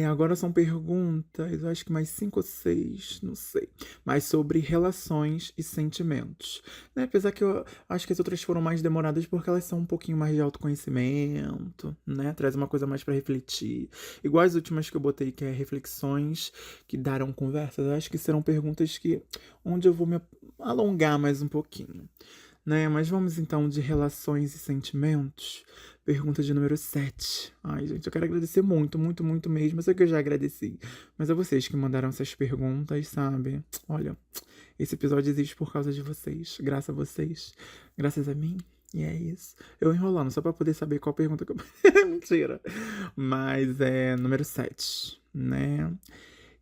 Agora são perguntas, eu acho que mais 5 ou 6, não sei. Mais sobre relações e sentimentos. Né? Apesar que eu acho que as outras foram mais demoradas porque elas são um pouquinho mais de autoconhecimento, né? Traz uma coisa mais pra refletir. Igual as últimas que eu botei, que é reflexões que darão conversas. Eu acho que serão perguntas que onde eu vou me alongar mais um pouquinho. Né? Mas vamos então de relações e sentimentos. Pergunta de número 7. Ai, gente, eu quero agradecer muito, muito, muito mesmo. Eu sei que eu já agradeci. Mas é vocês que mandaram essas perguntas, sabe? Olha, esse episódio existe por causa de vocês. Graças a vocês. Graças a mim. E é isso. Eu enrolando só pra poder saber qual pergunta que eu. Mentira. Mas é número 7, né?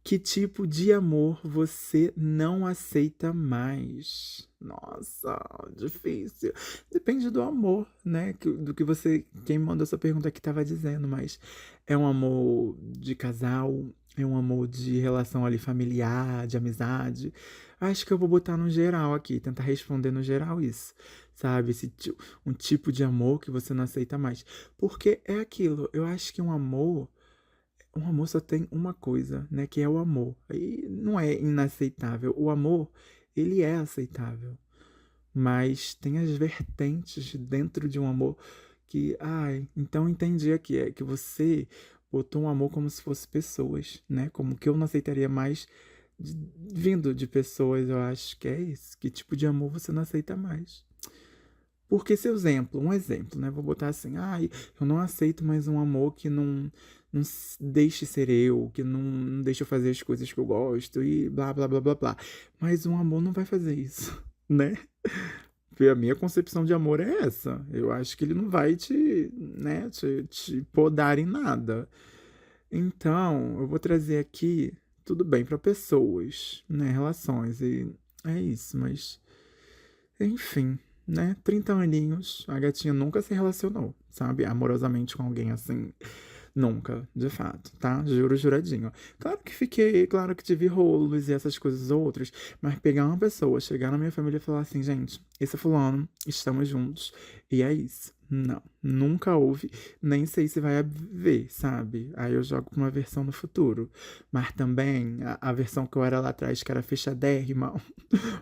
Que tipo de amor você não aceita mais? Nossa, difícil. Depende do amor, né? Do que você. Quem mandou essa pergunta aqui estava dizendo, mas é um amor de casal, é um amor de relação ali familiar, de amizade. Acho que eu vou botar no geral aqui, tentar responder no geral isso, sabe? Um tipo de amor que você não aceita mais. Porque é aquilo, eu acho que um amor só tem uma coisa, né? Que é o amor. E não é inaceitável. O amor, ele é aceitável. Mas tem as vertentes dentro de um amor que, ai, então entendi aqui, é que você botou um amor como se fosse pessoas, né? Como que eu não aceitaria mais vindo de pessoas, eu acho que é isso. Que tipo de amor você não aceita mais? Porque seu exemplo, um exemplo, né? Vou botar assim, ai, eu não aceito mais um amor que não deixe ser eu, que não deixe eu fazer as coisas que eu gosto e blá, blá, blá, blá, blá. Mas um amor não vai fazer isso, né? Porque a minha concepção de amor é essa. Eu acho que ele não vai te podar em nada. Então, eu vou trazer aqui tudo bem para pessoas, né, relações e é isso, mas enfim, né? 30 aninhos, a gatinha nunca se relacionou, sabe? Amorosamente com alguém assim. Nunca, de fato, tá? Juro, juradinho. Claro que fiquei, claro que tive rolos e essas coisas outras, mas pegar uma pessoa, chegar na minha família e falar assim, gente, esse é fulano, estamos juntos, e é isso. Não, nunca houve, nem sei se vai haver, sabe? Aí eu jogo pra uma versão no futuro. Mas também, a versão que eu era lá atrás, que era fechadérrima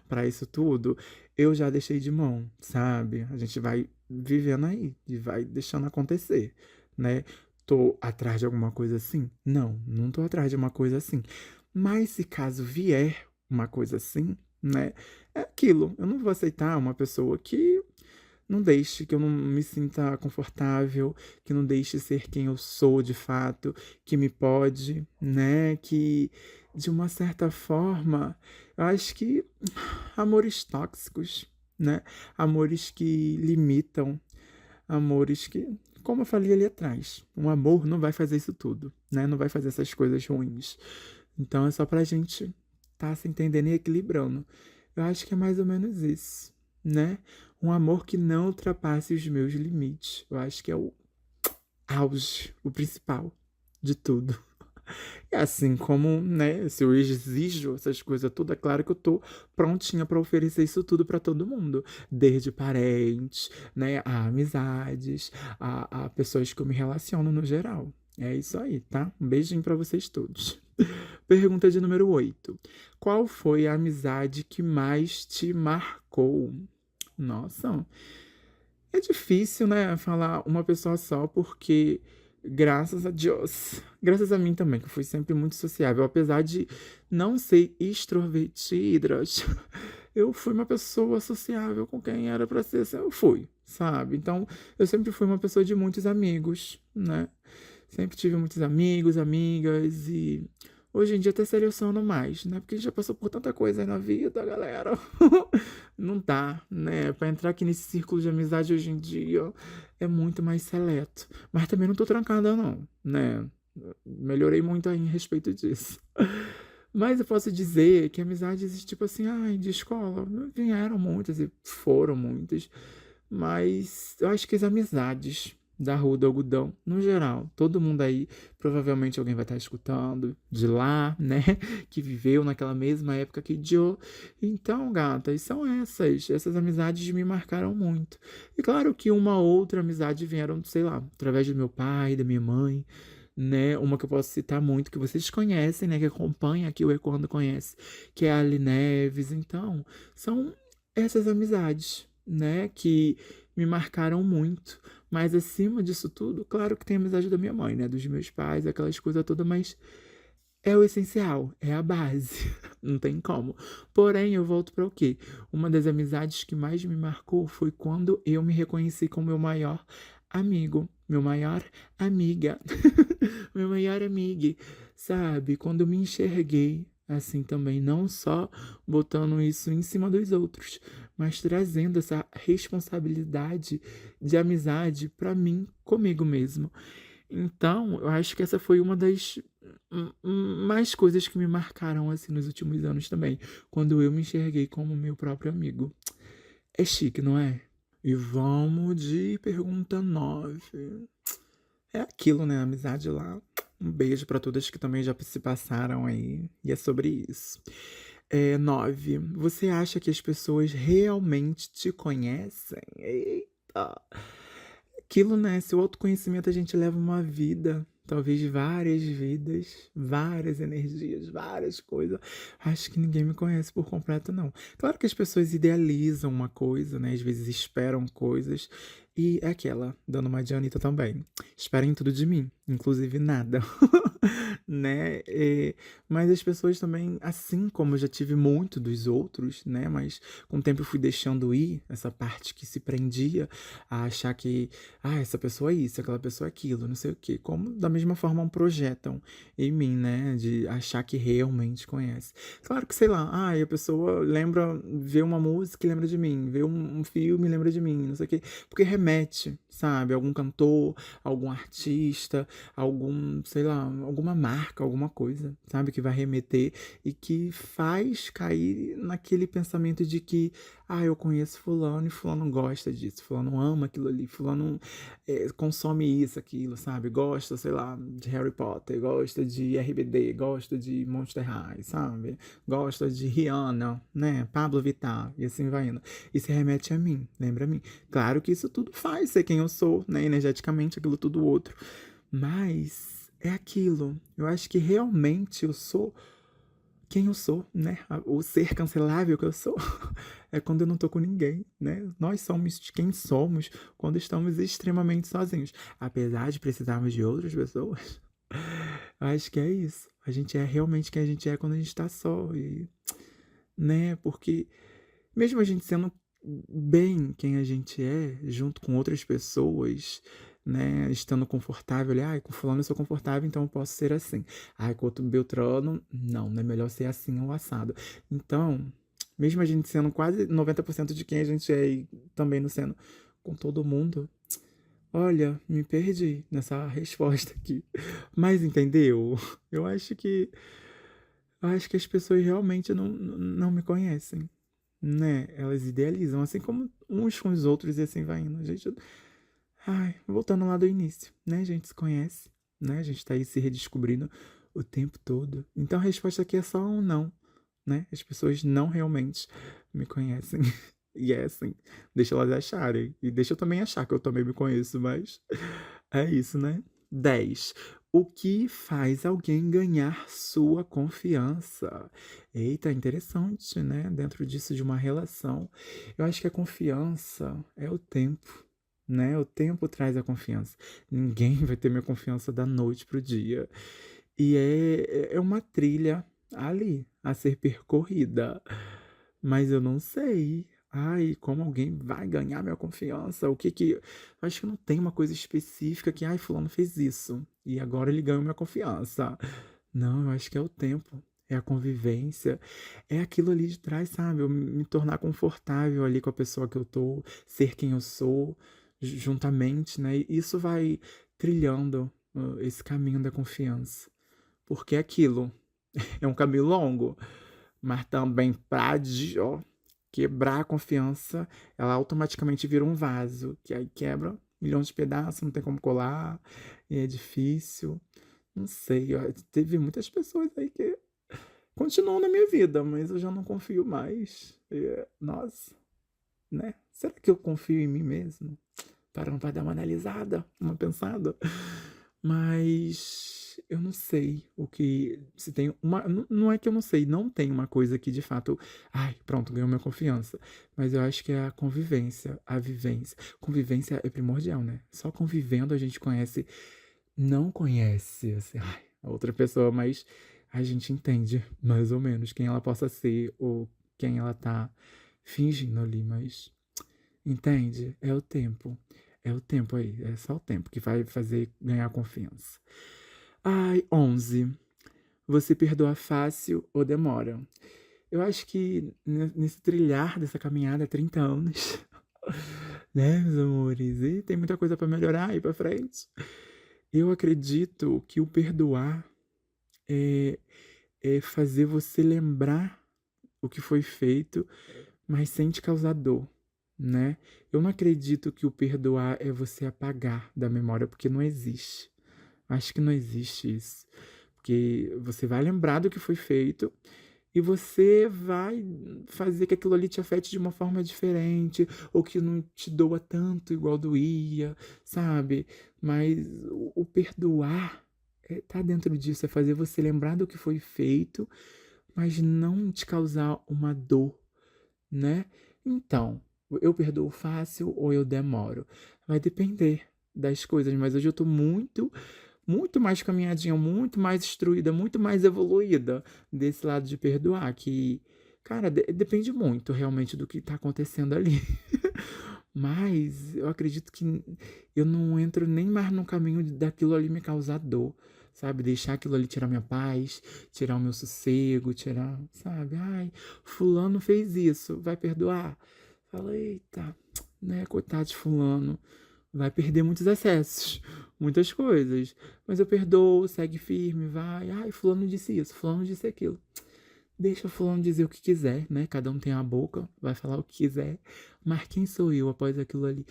pra isso tudo, eu já deixei de mão, sabe? A gente vai vivendo aí e vai deixando acontecer, né? Tô atrás de alguma coisa assim? Não, não tô atrás de uma coisa assim. Mas se caso vier uma coisa assim, né? É aquilo. Eu não vou aceitar uma pessoa que não deixe, que eu não me sinta confortável, que não deixe ser quem eu sou de fato, que me pode, né? Que de uma certa forma, eu acho que amores tóxicos, né? Amores que limitam, amores que, como eu falei ali atrás, um amor não vai fazer isso tudo, né? Não vai fazer essas coisas ruins. Então é só pra gente tá se entendendo e equilibrando. Eu acho que é mais ou menos isso, né? Um amor que não ultrapasse os meus limites. Eu acho que é o auge, o principal de tudo. E assim como, né, se eu exijo essas coisas tudo, é claro que eu tô prontinha pra oferecer isso tudo pra todo mundo, desde parentes, né, a amizades, a pessoas que eu me relaciono no geral. É isso aí, tá? Um beijinho pra vocês todos. Pergunta de número 8. Qual foi a amizade que mais te marcou? Nossa, é difícil, né, falar uma pessoa só, porque graças a Deus, graças a mim também, que eu fui sempre muito sociável, apesar de não ser extrovertida, eu fui uma pessoa sociável com quem era pra ser, assim, eu fui, sabe? Então, eu sempre fui uma pessoa de muitos amigos, né? Sempre tive muitos amigos, amigas e hoje em dia até seleciono mais, né? Porque a gente já passou por tanta coisa aí na vida, galera. Não dá, né? Pra entrar aqui nesse círculo de amizade hoje em dia é muito mais seleto. Mas também não tô trancada, não, né? Melhorei muito aí em respeito disso. Mas eu posso dizer que amizades, tipo assim, ai, de escola, vieram muitas e foram muitas. Mas eu acho que as amizades da Rua do Algodão, no geral, todo mundo aí, provavelmente alguém vai estar escutando de lá, né? Que viveu naquela mesma época que Joe. Então, gatas, são essas amizades me marcaram muito. E claro que uma outra amizade vieram, sei lá, através do meu pai, da minha mãe, né? Uma que eu posso citar muito, que vocês conhecem, né? Que acompanha aqui o Ecoando Conhece, que é a Ali Neves. Então, são essas amizades, né? Que me marcaram muito. Mas acima disso tudo, claro que tem a amizade da minha mãe, né? Dos meus pais, aquelas coisas todas, mas é o essencial, é a base. Não tem como. Porém, eu volto para o quê? Uma das amizades que mais me marcou foi quando eu me reconheci como meu maior amigo, meu maior amiga, meu maior amigo, sabe? Quando eu me enxerguei assim também, não só botando isso em cima dos outros, mas trazendo essa responsabilidade de amizade para mim comigo mesmo. Então, eu acho que essa foi uma das mais coisas que me marcaram assim nos últimos anos também, quando eu me enxerguei como meu próprio amigo. É chique, não é? E vamos de pergunta 9. É aquilo, né? Amizade lá. Um beijo pra todas que também já se passaram aí. E é sobre isso. 9. Você acha que as pessoas realmente te conhecem? Eita! Aquilo, né? Se o autoconhecimento a gente leva uma vida, talvez várias vidas, várias energias, várias coisas. Acho que ninguém me conhece por completo, não. Claro que as pessoas idealizam uma coisa, né? Às vezes esperam coisas. E é aquela, dando uma de Anitta também. Esperem tudo de mim, inclusive nada. Né? Mas as pessoas também, assim como eu já tive muito dos outros, né? Mas com o tempo eu fui deixando ir essa parte que se prendia a achar que, essa pessoa é isso, aquela pessoa é aquilo, não sei o quê. Como da mesma forma projetam em mim, né? De achar que realmente conhece. Claro que, sei lá, a pessoa lembra, vê uma música e lembra de mim, vê um filme e lembra de mim, não sei o quê. Porque remete, sabe? Algum cantor, algum artista, algum, sei lá, alguma marca, alguma coisa, sabe? Que vai remeter e que faz cair naquele pensamento de que, eu conheço fulano e fulano gosta disso, fulano ama aquilo ali, fulano consome isso, aquilo, sabe? Gosta, sei lá, de Harry Potter, gosta de RBD, gosta de Monster High, sabe? Gosta de Rihanna, né? Pablo Vittar, e assim vai indo. E se remete a mim, lembra a mim. Claro que isso tudo faz ser quem eu sou, né? Energeticamente, aquilo tudo outro. Mas é aquilo. Eu acho que realmente eu sou quem eu sou, né? O ser cancelável que eu sou é quando eu não tô com ninguém, né? Nós somos quem somos quando estamos extremamente sozinhos. Apesar de precisarmos de outras pessoas, acho que é isso. A gente é realmente quem a gente é quando a gente tá só. E, né? Porque mesmo a gente sendo bem quem a gente é, junto com outras pessoas, né, estando confortável, com fulano eu sou confortável, então eu posso ser assim. Com outro Beltrano, não é melhor ser assim ou assado. Então, mesmo a gente sendo quase 90% de quem a gente é e também não sendo com todo mundo, olha, me perdi nessa resposta aqui. Mas entendeu? Eu acho que as pessoas realmente não me conhecem, né? Elas idealizam, assim como uns com os outros e assim vai indo. A gente, voltando lá do início, né? A gente se conhece, né? A gente tá aí se redescobrindo o tempo todo. Então a resposta aqui é só um não, né? As pessoas não realmente me conhecem. E é assim, deixa elas acharem. E deixa eu também achar que eu também me conheço, mas é isso, né? 10. O que faz alguém ganhar sua confiança? Eita, interessante, né? Dentro disso de uma relação. Eu acho que a confiança é o tempo, né? O tempo traz a confiança. Ninguém vai ter minha confiança da noite pro dia. E é uma trilha ali a ser percorrida. Mas eu não sei. Como alguém vai ganhar minha confiança? O que que. Eu acho que não tem uma coisa específica que, fulano fez isso. E agora ele ganhou minha confiança. Não, eu acho que é o tempo. É a convivência. É aquilo ali de trás, sabe? Eu me tornar confortável ali com a pessoa que eu tô, ser quem eu sou, juntamente, né? E isso vai trilhando esse caminho da confiança. Porque é aquilo. É um caminho longo, mas também pra quebrar a confiança, ela automaticamente vira um vaso, que aí quebra milhões de pedaços, não tem como colar, e é difícil. Não sei, teve muitas pessoas aí que continuam na minha vida, mas eu já não confio mais. Nossa, né? Será que eu confio em mim mesmo? Para dar uma analisada, uma pensada. Mas eu não sei o que. Se tem uma. Não é que eu não sei, não tem uma coisa que de fato. Pronto, ganhou minha confiança. Mas eu acho que é a convivência, a vivência. Convivência é primordial, né? Só convivendo a gente conhece. Não conhece, assim, a outra pessoa, mas a gente entende mais ou menos quem ela possa ser ou quem ela tá fingindo ali, mas. Entende? É o tempo. É o tempo aí. É só o tempo que vai fazer ganhar confiança. 11. Você perdoa fácil ou demora? Eu acho que nesse trilhar dessa caminhada há 30 anos, né, meus amores? E tem muita coisa pra melhorar aí pra frente. Eu acredito que o perdoar é, é fazer você lembrar o que foi feito, mas sem te causar dor, né? Eu não acredito que o perdoar é você apagar da memória, porque não existe. Acho que não existe isso. Porque você vai lembrar do que foi feito e você vai fazer que aquilo ali te afete de uma forma diferente, ou que não te doa tanto igual doía, sabe? Mas o perdoar tá dentro disso, é fazer você lembrar do que foi feito, mas não te causar uma dor, né? Então, eu perdoo fácil ou eu demoro? Vai depender das coisas, mas hoje eu tô muito mais caminhadinha, muito mais instruída, muito mais evoluída desse lado de perdoar, que, cara, depende muito realmente do que tá acontecendo ali. Mas eu acredito que eu não entro nem mais no caminho daquilo ali me causar dor, sabe? Deixar aquilo ali tirar minha paz, tirar o meu sossego, tirar, sabe? Ai, fulano fez isso, vai perdoar? Fala, eita, né? Coitado de fulano, vai perder muitos acessos, muitas coisas. Mas eu perdoo, segue firme, vai. Ai, fulano disse isso, fulano disse aquilo. Deixa fulano dizer o que quiser, né? Cada um tem a boca, vai falar o que quiser. Mas quem sou eu após aquilo ali?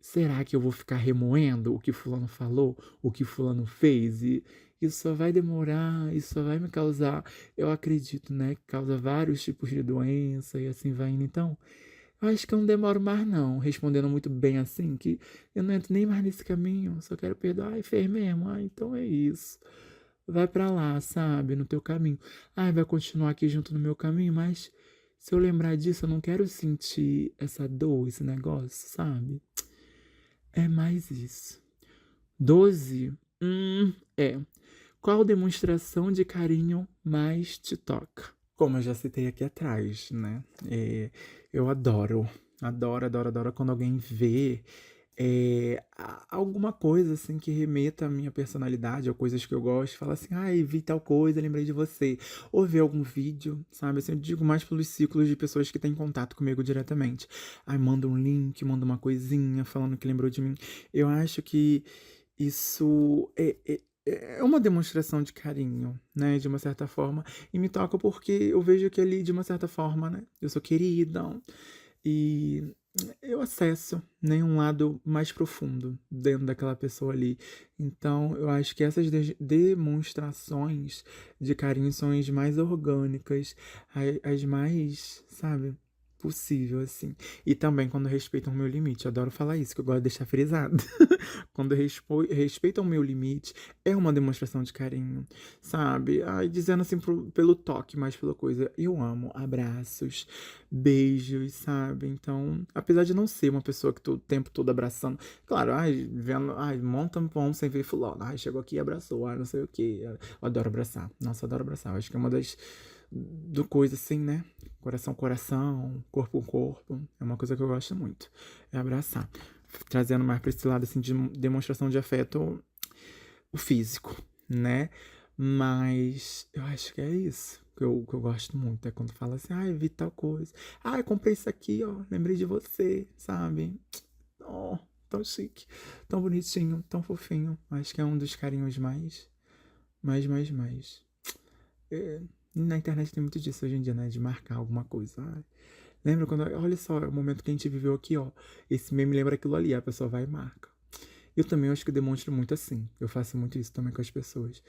Será que eu vou ficar remoendo o que fulano falou, o que fulano fez? E isso só vai demorar, isso só vai me causar, eu acredito, né? Que causa vários tipos de doença e assim vai indo. Então, eu acho que eu não demoro mais, não. Respondendo muito bem assim, que eu não entro nem mais nesse caminho. Só quero perdoar. Ai, fez mesmo. Ai, então é isso. Vai pra lá, sabe? No teu caminho. Ai, vai continuar aqui junto no meu caminho, mas se eu lembrar disso, eu não quero sentir essa dor, esse negócio, sabe? É mais isso. 12. É. Qual demonstração de carinho mais te toca? Como eu já citei aqui atrás, né? Eu adoro quando alguém vê alguma coisa assim que remeta à minha personalidade ou coisas que eu gosto, fala assim, ai, vi tal coisa, lembrei de você. Ou ver algum vídeo, sabe? Assim, eu digo mais pelos ciclos de pessoas que têm contato comigo diretamente. Ai, manda um link, manda uma coisinha falando que lembrou de mim. Eu acho que isso é uma demonstração de carinho, né? De uma certa forma. E me toca porque eu vejo que ali, de uma certa forma, né? Eu sou querida e eu acesso, né, um lado mais profundo dentro daquela pessoa ali. Então, eu acho que essas demonstrações de carinho são as mais orgânicas, as mais, sabe, possível, assim. E também quando respeitam o meu limite. Eu adoro falar isso, que eu gosto de deixar frisado. Quando respeitam o meu limite, é uma demonstração de carinho, sabe? Ai, dizendo assim pelo toque, mais pela coisa. Eu amo abraços, beijos, sabe? Então, apesar de não ser uma pessoa que tô o tempo todo abraçando, claro, ai, vendo, ai, monta um pão sem ver fulano, ai, chegou aqui e abraçou, ai, não sei o quê. Eu adoro abraçar. Nossa, eu adoro abraçar. Eu acho que é uma das do coisa assim, né? Coração, coração, corpo, corpo. É uma coisa que eu gosto muito. É abraçar. Trazendo mais pra esse lado assim de demonstração de afeto, o físico, né? Mas eu acho que é isso que eu gosto muito. É quando fala assim, ai, vi tal coisa. Ai, comprei isso aqui, ó. Lembrei de você, sabe? Oh, tão chique, tão bonitinho, tão fofinho. Acho que é um dos carinhos mais. É, na internet tem muito disso hoje em dia, né? De marcar alguma coisa. Ai, lembra quando. Olha só, o momento que a gente viveu aqui, ó. Esse meme lembra aquilo ali, a pessoa vai e marca. Eu também acho que eu demonstro muito assim. Eu faço muito isso também com as pessoas.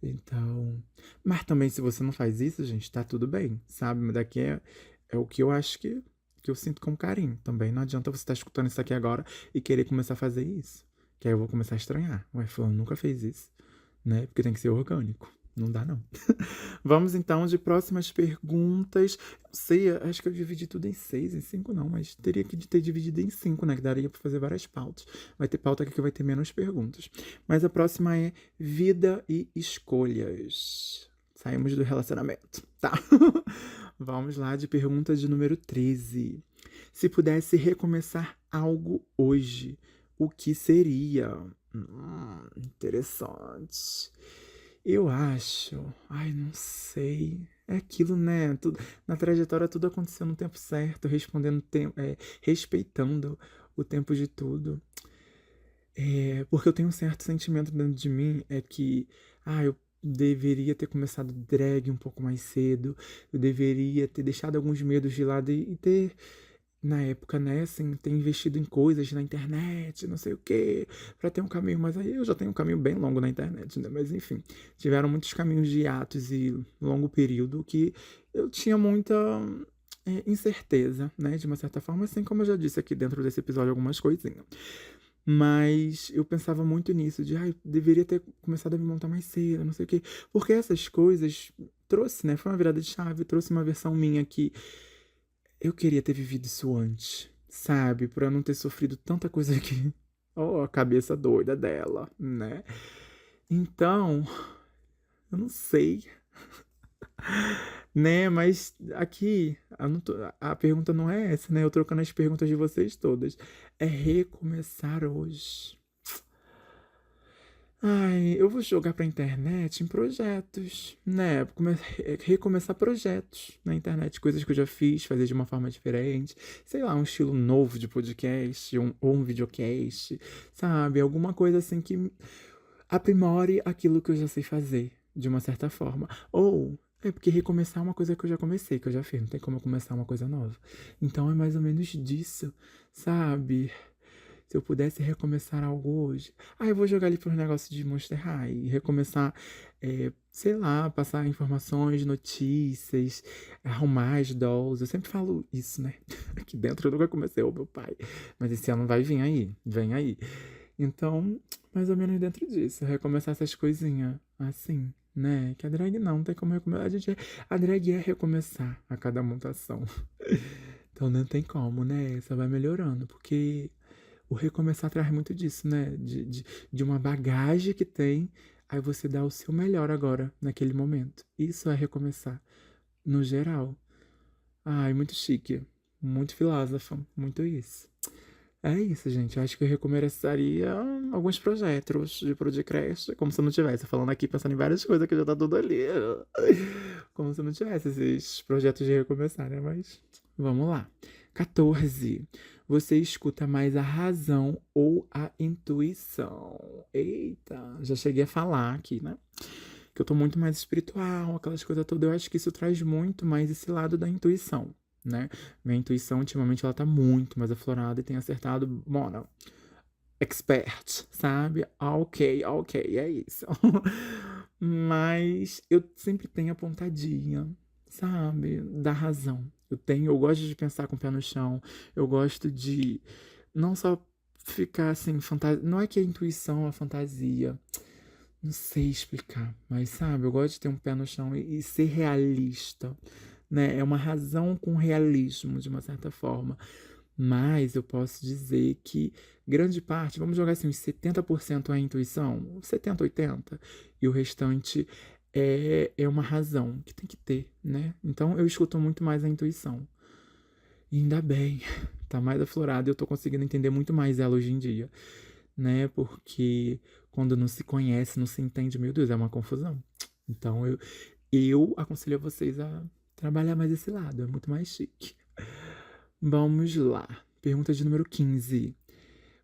Então. Mas também, se você não faz isso, gente, tá tudo bem, sabe? Mas daqui é o que eu acho que eu sinto com carinho. Também não adianta você estar escutando isso aqui agora e querer começar a fazer isso. Que aí eu vou começar a estranhar. Ué, fulano nunca fez isso, né? Porque tem que ser orgânico. Não dá, não. Vamos então de próximas perguntas. Não sei, acho que eu dividi tudo em 6, em 5 não, mas teria que ter dividido em 5, né? Que daria pra fazer várias pautas. Vai ter pauta aqui que vai ter menos perguntas. Mas a próxima é vida e escolhas. Saímos do relacionamento, tá? Vamos lá de pergunta de número 13. Se pudesse recomeçar algo hoje, o que seria? Interessante. Eu acho. Ai, não sei. É aquilo, né? Tudo, na trajetória tudo aconteceu no tempo certo, respeitando o tempo de tudo. Porque eu tenho um certo sentimento dentro de mim, é que, eu deveria ter começado drag um pouco mais cedo, eu deveria ter deixado alguns medos de lado e ter na época, né, assim, ter investido em coisas na internet, não sei o quê, pra ter um caminho, mas aí eu já tenho um caminho bem longo na internet, né? Mas enfim, tiveram muitos caminhos de hiatos e longo período que eu tinha muita incerteza, né, de uma certa forma, assim como eu já disse aqui dentro desse episódio algumas coisinhas. Mas eu pensava muito nisso, de, ai, deveria ter começado a me montar mais cedo, não sei o quê. Porque essas coisas trouxe, né? Foi uma virada de chave, trouxe uma versão minha que eu queria ter vivido isso antes, sabe? Pra não ter sofrido tanta coisa aqui. Oh, a cabeça doida dela, né? Então, eu não sei, né? Mas aqui, a pergunta não é essa, né? Eu trocando as perguntas de vocês todas. É recomeçar hoje. Ai, eu vou jogar pra internet em projetos, né? Recomeçar projetos na internet, coisas que eu já fiz, fazer de uma forma diferente. Sei lá, um estilo novo de podcast, ou um videocast, sabe? Alguma coisa assim que aprimore aquilo que eu já sei fazer, de uma certa forma. Ou é porque recomeçar é uma coisa que eu já comecei, que eu já fiz, não tem como eu começar uma coisa nova. Então é mais ou menos disso, sabe? Se eu pudesse recomeçar algo hoje. Ah, eu vou jogar ali para os negócios de Monster High e recomeçar, sei lá, passar informações, notícias, arrumar as dolls. Eu sempre falo isso, né? Aqui dentro eu nunca comecei, ô meu pai. Mas esse ano vai vir aí, vem aí. Então, mais ou menos dentro disso, recomeçar essas coisinhas assim, né? Que a drag não tem como recomeçar. A drag é recomeçar a cada mutação. Então não tem como, né? Só vai melhorando, porque o recomeçar traz muito disso, né? De uma bagagem que tem, aí você dá o seu melhor agora, naquele momento. Isso é recomeçar, no geral. Ai, muito chique, muito filósofo, muito isso. É isso, gente. Eu acho que eu recomeçaria alguns projetos de podcast, como se eu não tivesse falando aqui, pensando em várias coisas que já tá tudo ali. Como se eu não tivesse esses projetos de recomeçar, né? Mas vamos lá. 14. Você escuta mais a razão ou a intuição? Eita, já cheguei a falar aqui, né? Que eu tô muito mais espiritual, aquelas coisas todas. Eu acho que isso traz muito mais esse lado da intuição, né? Minha intuição, ultimamente, ela tá muito mais aflorada e tem acertado, mano, expert, sabe? Ok, ok, é isso. Mas eu sempre tenho a pontadinha, sabe? Da razão. Eu gosto de pensar com o pé no chão. Eu gosto de não só ficar assim, fantasia. Não é que a intuição é a fantasia. Não sei explicar, mas sabe, eu gosto de ter um pé no chão e ser realista, né? É uma razão com realismo, de uma certa forma. Mas eu posso dizer que grande parte, vamos jogar assim, uns 70% é a intuição, 70, 80, e o restante é uma razão que tem que ter, né? Então eu escuto muito mais a intuição. E ainda bem, tá mais aflorada e eu tô conseguindo entender muito mais ela hoje em dia, né? Porque quando não se conhece, não se entende, meu Deus, é uma confusão. Então eu aconselho a vocês a trabalhar mais esse lado, é muito mais chique. Vamos lá. Pergunta de número 15.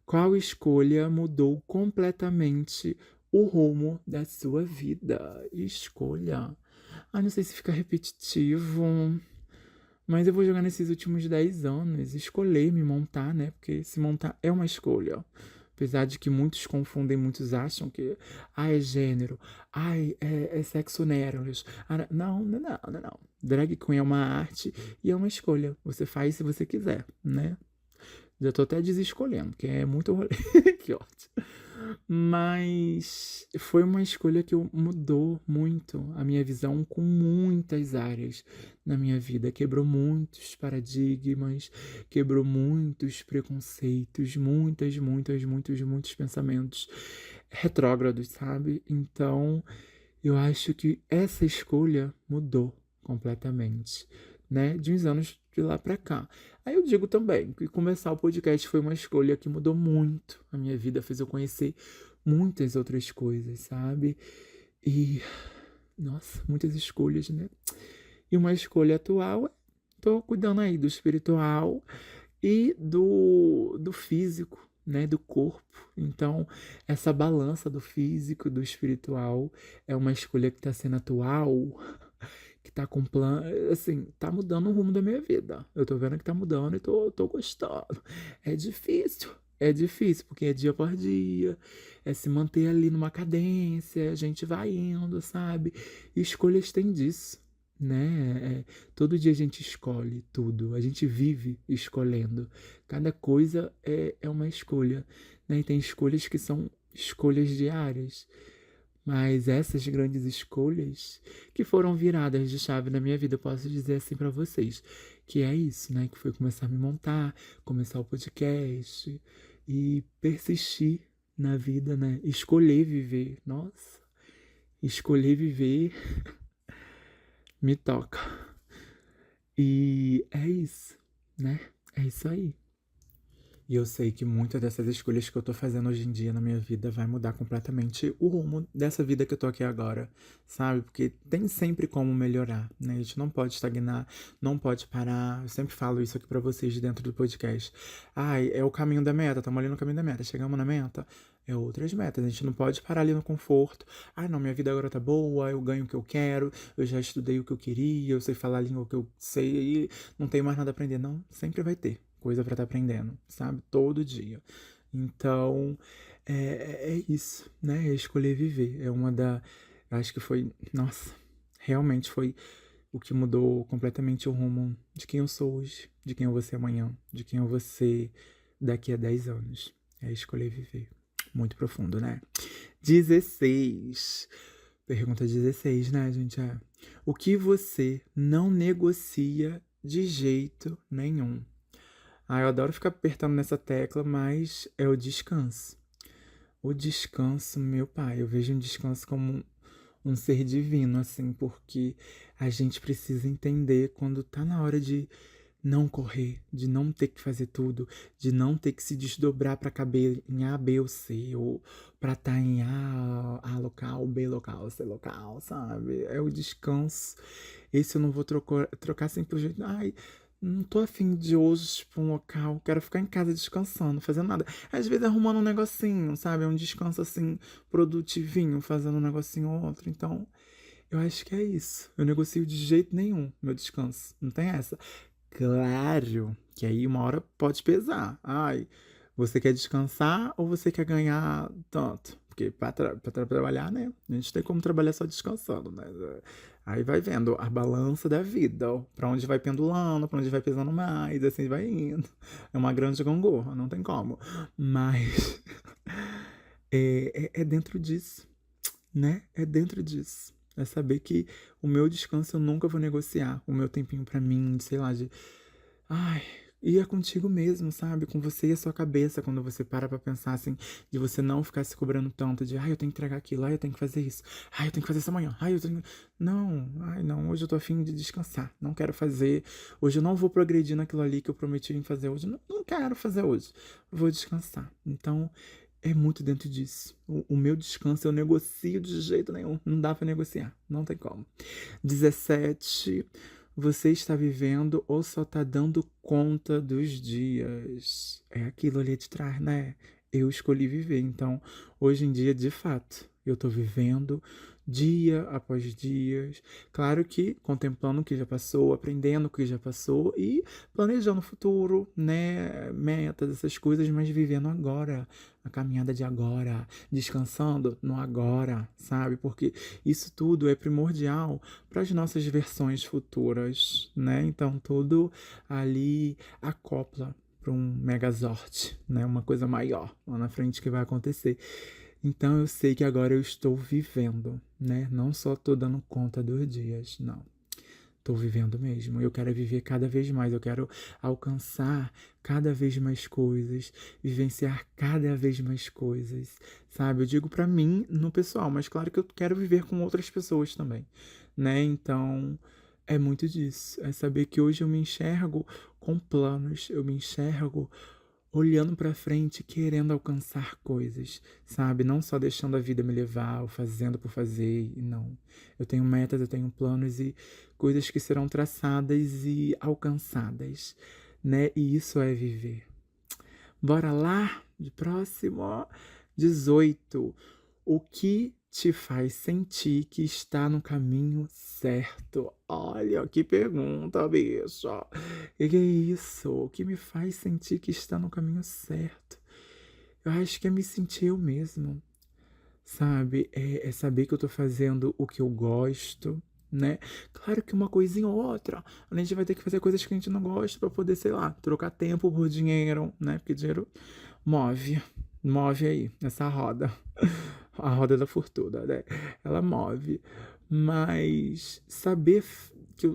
Qual escolha mudou completamente o rumo da sua vida? Escolha. Ah, não sei se fica repetitivo, mas eu vou jogar nesses últimos 10 anos. Escolher me montar, né? Porque se montar é uma escolha. Apesar de que muitos confundem, muitos acham que é gênero, é sexo neros. Não, não, não, não, não. Drag queen é uma arte e é uma escolha. Você faz se você quiser, né? Já tô até desescolhendo, porque é muito rolê. Que ótimo. Mas foi uma escolha que mudou muito a minha visão com muitas áreas na minha vida. Quebrou muitos paradigmas, quebrou muitos preconceitos, muitos pensamentos retrógrados, sabe? Então, eu acho que essa escolha mudou completamente, né? De uns anos de lá pra cá. Aí eu digo também que começar o podcast foi uma escolha que mudou muito a minha vida, fez eu conhecer muitas outras coisas, sabe? E, nossa, muitas escolhas, né? E uma escolha atual, tô cuidando aí do espiritual e do físico, né? Do corpo. Então, essa balança do físico, do espiritual, é uma escolha que está sendo atual, que tá com plano, assim, tá mudando o rumo da minha vida. Eu tô vendo que tá mudando e tô gostando. É difícil, porque é dia por dia, é se manter ali numa cadência, a gente vai indo, sabe? E escolhas tem disso, né? Todo dia a gente escolhe tudo, a gente vive escolhendo. Cada coisa é uma escolha, né? E tem escolhas que são escolhas diárias. Mas essas grandes escolhas que foram viradas de chave na minha vida, eu posso dizer assim pra vocês, que é isso, né? Que foi começar a me montar, começar o podcast e persistir na vida, né? Escolher viver. Nossa, escolher viver me toca. E é isso, né? É isso aí. E eu sei que muitas dessas escolhas que eu tô fazendo hoje em dia na minha vida vai mudar completamente o rumo dessa vida que eu tô aqui agora, sabe? Porque tem sempre como melhorar, né? A gente não pode estagnar, não pode parar. Eu sempre falo isso aqui pra vocês dentro do podcast. Ai, é o caminho da meta, estamos ali no caminho da meta. Chegamos na meta, é outras metas. A gente não pode parar ali no conforto. Ai, não, minha vida agora tá boa, eu ganho o que eu quero, eu já estudei o que eu queria, eu sei falar a língua que eu sei e não tenho mais nada a aprender. Não, sempre vai ter coisa pra estar aprendendo, sabe? Todo dia. Então, é isso, né? É escolher viver. É uma da. Acho que foi. Nossa, realmente foi o que mudou completamente o rumo de quem eu sou hoje, de quem eu vou ser amanhã, de quem eu vou ser daqui a 10 anos. É escolher viver. Muito profundo, né? 16. Pergunta 16, né, gente? O que você não negocia de jeito nenhum? Eu adoro ficar apertando nessa tecla, mas é o descanso. O descanso, meu pai, eu vejo um descanso como um ser divino, assim, porque a gente precisa entender quando tá na hora de não correr, de não ter que fazer tudo, de não ter que se desdobrar para caber em A, B ou C, ou para estar em A local, B local, C local, sabe? É o descanso. Esse eu não vou trocar simplesmente. Ai, não tô afim de hoje pra um local, quero ficar em casa descansando, fazendo nada. Às vezes arrumando um negocinho, sabe? Um descanso assim, produtivinho, fazendo um negocinho ou outro. Então, eu acho que é isso. Eu negocio de jeito nenhum meu descanso. Não tem essa. Claro que aí uma hora pode pesar. Ai, você quer descansar ou você quer ganhar tanto? Porque pra trabalhar, né? A gente tem como trabalhar só descansando, né? Aí vai vendo a balança da vida, ó, pra onde vai pendulando, pra onde vai pesando mais, assim vai indo. É uma grande gangorra, não tem como. Mas é dentro disso, né? É dentro disso. É saber que o meu descanso eu nunca vou negociar. O meu tempinho pra mim, sei lá, de. Ai, e é contigo mesmo, sabe? Com você e a sua cabeça, quando você para pra pensar assim, de você não ficar se cobrando tanto de, ai, eu tenho que entregar aquilo, ai, eu tenho que fazer isso, ai, eu tenho que fazer isso amanhã, ai, eu tenho. Não, ai, não, hoje eu tô afim de descansar, não quero fazer, hoje eu não vou progredir naquilo ali que eu prometi em fazer hoje, não quero fazer hoje, vou descansar. Então, é muito dentro disso. O meu descanso eu negocio de jeito nenhum, não dá pra negociar, não tem como. 17. Você está vivendo ou só está dando conta dos dias? É aquilo ali de trás, né? Eu escolhi viver. Então, hoje em dia, de fato, eu estou vivendo dia após dias. Claro que contemplando o que já passou, aprendendo o que já passou e planejando o futuro, né? Metas, essas coisas, mas vivendo agora, a caminhada de agora, descansando no agora, sabe? Porque isso tudo é primordial para as nossas versões futuras, né? Então tudo ali acopla para um Megazord, né? Uma coisa maior lá na frente que vai acontecer. Então eu sei que agora eu estou vivendo, né? Não só estou dando conta dos dias, não. Estou vivendo mesmo. Eu quero viver cada vez mais. Eu quero alcançar cada vez mais coisas, vivenciar cada vez mais coisas, sabe? Eu digo pra mim no pessoal, mas claro que eu quero viver com outras pessoas também, né? Então, é muito disso. É saber que hoje eu me enxergo com planos, eu me enxergo olhando pra frente, querendo alcançar coisas, sabe? Não só deixando a vida me levar, ou fazendo por fazer, e não. Eu tenho metas, eu tenho planos e coisas que serão traçadas e alcançadas, né? E isso é viver. Bora lá, de próximo, ó. 18. O que te faz sentir que está no caminho certo? Olha, que pergunta, bicho. Que é isso? O que me faz sentir que está no caminho certo? Eu acho que é me sentir eu mesmo, sabe? É saber que eu tô fazendo o que eu gosto, né? Claro que uma coisinha ou outra, a gente vai ter que fazer coisas que a gente não gosta pra poder, sei lá, trocar tempo por dinheiro, né? Porque dinheiro move, move aí, essa roda. A roda da fortuna, né? Ela move. Mas saber que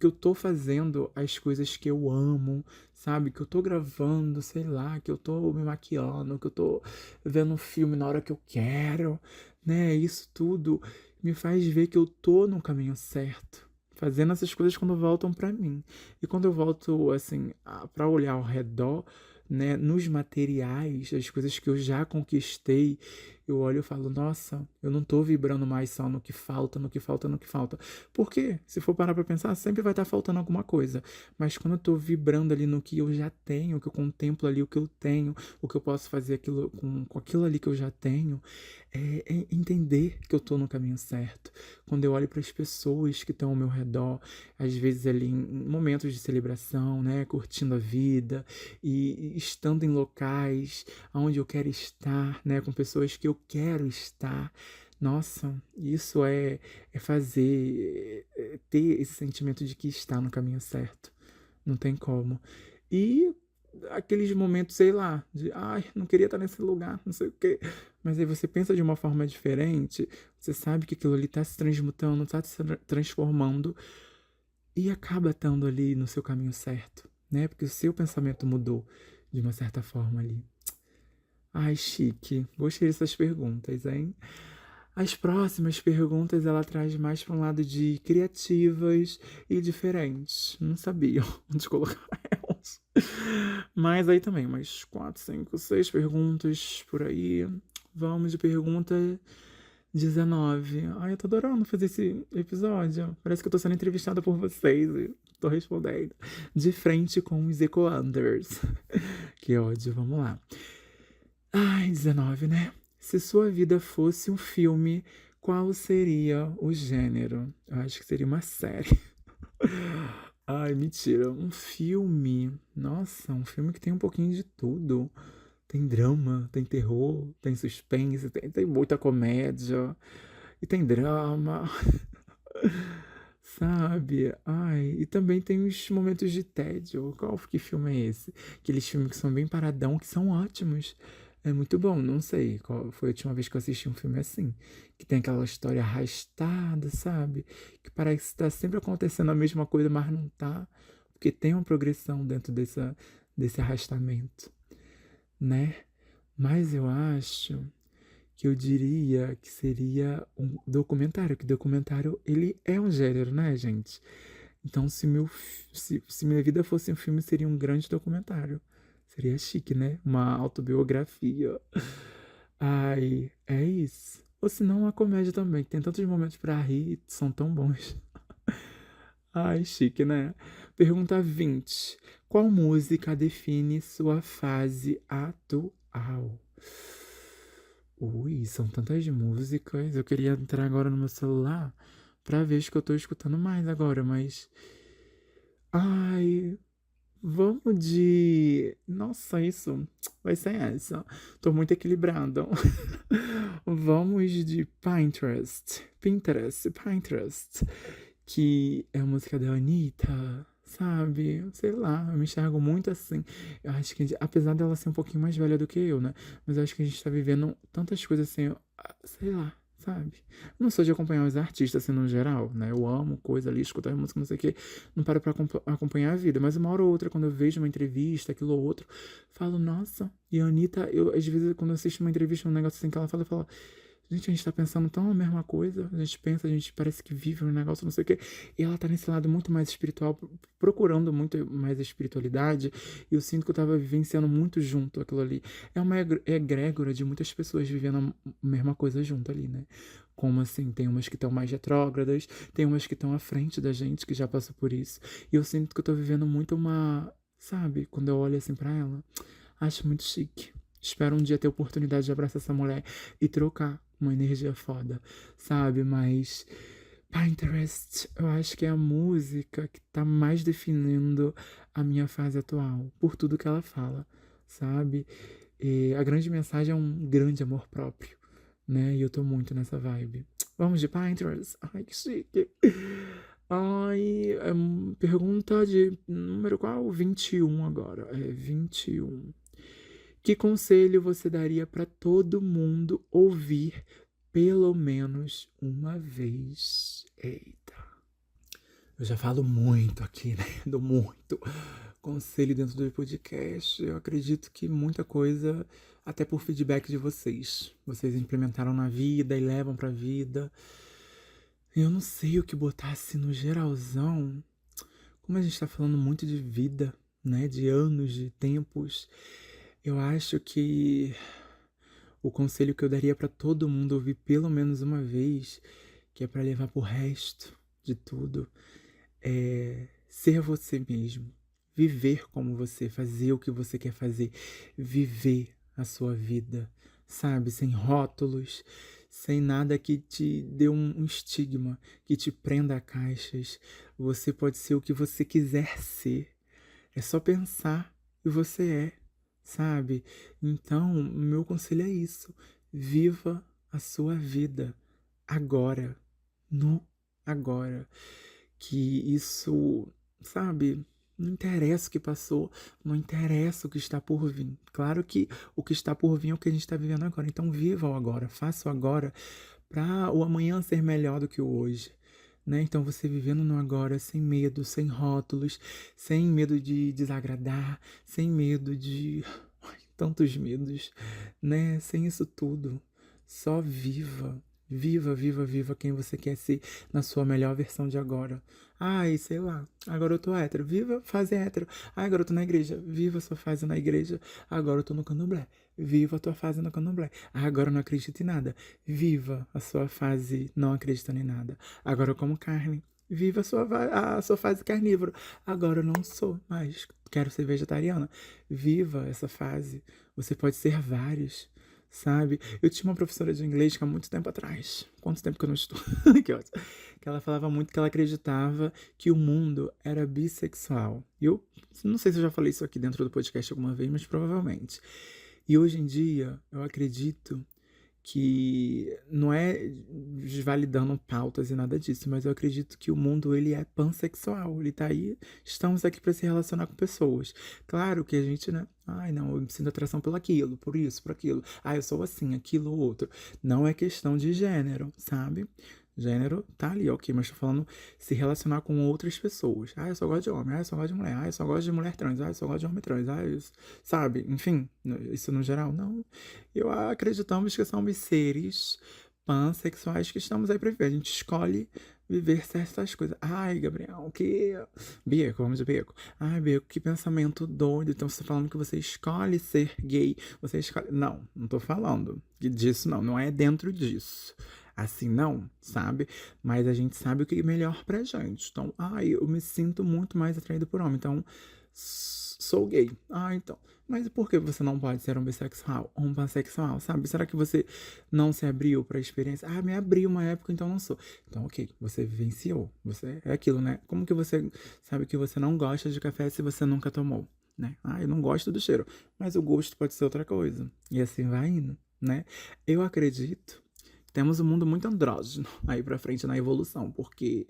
eu tô fazendo as coisas que eu amo, sabe? Que eu tô gravando, sei lá, que eu tô me maquiando, que eu tô vendo um filme na hora que eu quero, né? Isso tudo me faz ver que eu tô no caminho certo. Fazendo essas coisas quando voltam pra mim. E quando eu volto, assim, pra olhar ao redor, né, nos materiais, as coisas que eu já conquistei, eu olho e falo, nossa, eu não tô vibrando mais só no que falta, no que falta, no que falta. Por quê? Se for parar pra pensar, sempre vai estar faltando alguma coisa. Mas quando eu tô vibrando ali no que eu já tenho, que eu contemplo ali o que eu tenho, o que eu posso fazer aquilo, com aquilo ali que eu já tenho, é entender que eu tô no caminho certo. Quando eu olho para as pessoas que estão ao meu redor, às vezes ali em momentos de celebração, né, curtindo a vida e estando em locais onde eu quero estar, né, com pessoas que eu quero estar. Nossa, isso é fazer, ter esse sentimento de que está no caminho certo. Não tem como. E aqueles momentos, sei lá, de ai, não queria estar nesse lugar, não sei o quê. Mas aí você pensa de uma forma diferente, você sabe que aquilo ali está se transmutando, está se transformando e acaba estando ali no seu caminho certo, né? Porque o seu pensamento mudou de uma certa forma ali. Ai, chique. Gostei dessas perguntas, hein? As próximas perguntas ela traz mais para um lado de criativas e diferentes. Não sabia onde colocar elas. Mas aí também, umas 4, 5, 6 perguntas por aí. Vamos de pergunta 19. Ai, eu tô adorando fazer esse episódio. Parece que eu tô sendo entrevistada por vocês e tô respondendo. De frente com os Ecoanders. Que ódio, vamos lá. Ai, 19, né? Se sua vida fosse um filme, qual seria o gênero? Eu acho que seria uma série. Ai, mentira. Um filme. Nossa, um filme que tem um pouquinho de tudo. Tem drama, tem terror, tem suspense, tem muita comédia. E tem drama. Sabe? Ai, e também tem os momentos de tédio. Qual que filme é esse? Aqueles filmes que são bem paradão, que são ótimos. É muito bom, não sei qual foi a última vez que eu assisti um filme assim. Que tem aquela história arrastada, sabe? Que parece que tá sempre acontecendo a mesma coisa, mas não tá. Porque tem uma progressão dentro desse arrastamento, né? Mas eu acho que eu diria que seria um documentário, que documentário ele é um gênero, né, gente? Então, se minha vida fosse um filme, seria um grande documentário. Seria chique, né? Uma autobiografia. Ai, é isso. Ou se não, uma comédia também, que tem tantos momentos pra rir, são tão bons. Ai, chique, né? Pergunta 20. Qual música define sua fase atual? Ui, são tantas músicas. Eu queria entrar agora no meu celular pra ver as que eu tô escutando mais agora, mas. Ai, vamos de. Nossa, isso vai ser essa. Tô muito equilibrado. Vamos de Pinterest. Pinterest, Pinterest. Que é a música da Anitta, sabe? Sei lá, eu me enxergo muito assim. Eu acho que, apesar dela ser um pouquinho mais velha do que eu, né? Mas eu acho que a gente tá vivendo tantas coisas assim, sei lá, sabe? Eu não sou de acompanhar os artistas assim no geral, né? Eu amo coisa ali, escutar música, não sei o quê. Não paro pra acompanhar a vida. Mas uma hora ou outra, quando eu vejo uma entrevista, aquilo ou outro, falo, nossa. E a Anitta, eu, às vezes, quando eu assisto uma entrevista, um negócio assim que ela fala, eu falo. Gente, a gente tá pensando tão a mesma coisa. A gente pensa, a gente parece que vive um negócio, não sei o quê. E ela tá nesse lado muito mais espiritual, procurando muito mais a espiritualidade. E eu sinto que eu tava vivenciando muito junto aquilo ali. É uma egrégora de muitas pessoas vivendo a mesma coisa junto ali, né? Como assim, tem umas que estão mais retrógradas, tem umas que estão à frente da gente, que já passou por isso. E eu sinto que eu tô vivendo muito uma. Sabe, quando eu olho assim pra ela, acho muito chique. Espero um dia ter a oportunidade de abraçar essa mulher e trocar uma energia foda, sabe? Mas Pinterest, eu acho que é a música que tá mais definindo a minha fase atual, por tudo que ela fala, sabe? E a grande mensagem é um grande amor próprio, né? E eu tô muito nessa vibe. Vamos de Pinterest? Ai, que chique. Ai, pergunta de número qual? 21 agora. É 21. Que conselho você daria pra todo mundo ouvir pelo menos uma vez? Eita. Eu já falo muito aqui, né? Dou muito conselho dentro do podcast. Eu acredito que muita coisa, até por feedback de vocês. Vocês implementaram na vida e levam pra vida. Eu não sei o que botar assim no geralzão. Como a gente tá falando muito de vida, né? De anos, de tempos. Eu acho que o conselho que eu daria pra todo mundo ouvir pelo menos uma vez, que é pra levar pro resto de tudo, é ser você mesmo, viver como você, fazer o que você quer fazer, viver a sua vida, sabe? Sem rótulos, sem nada que te dê um estigma, que te prenda a caixas. Você pode ser o que você quiser ser. É só pensar e você é, sabe? Então, meu conselho é isso. Viva a sua vida agora, no agora. Que isso, sabe? Não interessa o que passou, não interessa o que está por vir. Claro que o que está por vir é o que a gente está vivendo agora. Então, viva o agora, faça o agora para o amanhã ser melhor do que o hoje. Né? Então, você vivendo no agora, sem medo, sem rótulos, sem medo de desagradar, sem medo de ai, tantos medos, né? Sem isso tudo. Só viva. Viva, viva, viva quem você quer ser na sua melhor versão de agora. Ai, sei lá, agora eu tô hétero. Viva fase hétero. Ai, agora eu tô na igreja. Viva a sua fase na igreja. Agora eu tô no candomblé. Viva a tua fase no candomblé. Agora eu não acredito em nada. Viva a sua fase não acreditando em nada. Agora eu como carne. Viva a sua fase carnívoro. Agora eu não sou mais. Quero ser vegetariana. Viva essa fase. Você pode ser vários, sabe? Eu tinha uma professora de inglês que há muito tempo atrás. Quanto tempo que eu não estudo? Que ótimo. Que ela falava muito que ela acreditava que o mundo era bissexual. E eu não sei se eu já falei isso aqui dentro do podcast alguma vez, mas provavelmente. E hoje em dia, eu acredito que não é desvalidando pautas e nada disso, mas eu acredito que o mundo ele é pansexual, ele tá aí, estamos aqui para se relacionar com pessoas. Claro que a gente, né? Ai, não, eu sinto atração pelo aquilo, por isso, por aquilo. Ah, eu sou assim, aquilo, outro. Não é questão de gênero, sabe? Gênero tá ali, ok, mas tô falando se relacionar com outras pessoas. Ah, eu só gosto de homem, ah, eu só gosto de mulher, ah, eu só gosto de mulher trans, ah, eu só gosto de homem trans, ah, isso, sabe? Enfim, isso no geral, não. Eu acreditamos que somos seres pansexuais que estamos aí pra viver. A gente escolhe viver certas coisas. Ai, Gabriel, que. Beco, vamos de beco. Ai, Beco, que pensamento doido. Então você tá falando que você escolhe ser gay. Você escolhe. Não, não tô falando disso, não. Não é dentro disso. Assim, não, sabe? Mas a gente sabe o que é melhor pra gente. Então, ai, eu me sinto muito mais atraído por homem. Então, sou gay. Ah, então. Mas por que você não pode ser um bissexual ou um pansexual, sabe? Será que você não se abriu pra experiência? Ah, me abri uma época, então não sou. Então, ok, você vivenciou. Você é aquilo, né? Como que você sabe que você não gosta de café se você nunca tomou, né? Ah, eu não gosto do cheiro. Mas o gosto pode ser outra coisa. E assim vai indo, né? Eu acredito que temos um mundo muito andrógeno aí pra frente na evolução, porque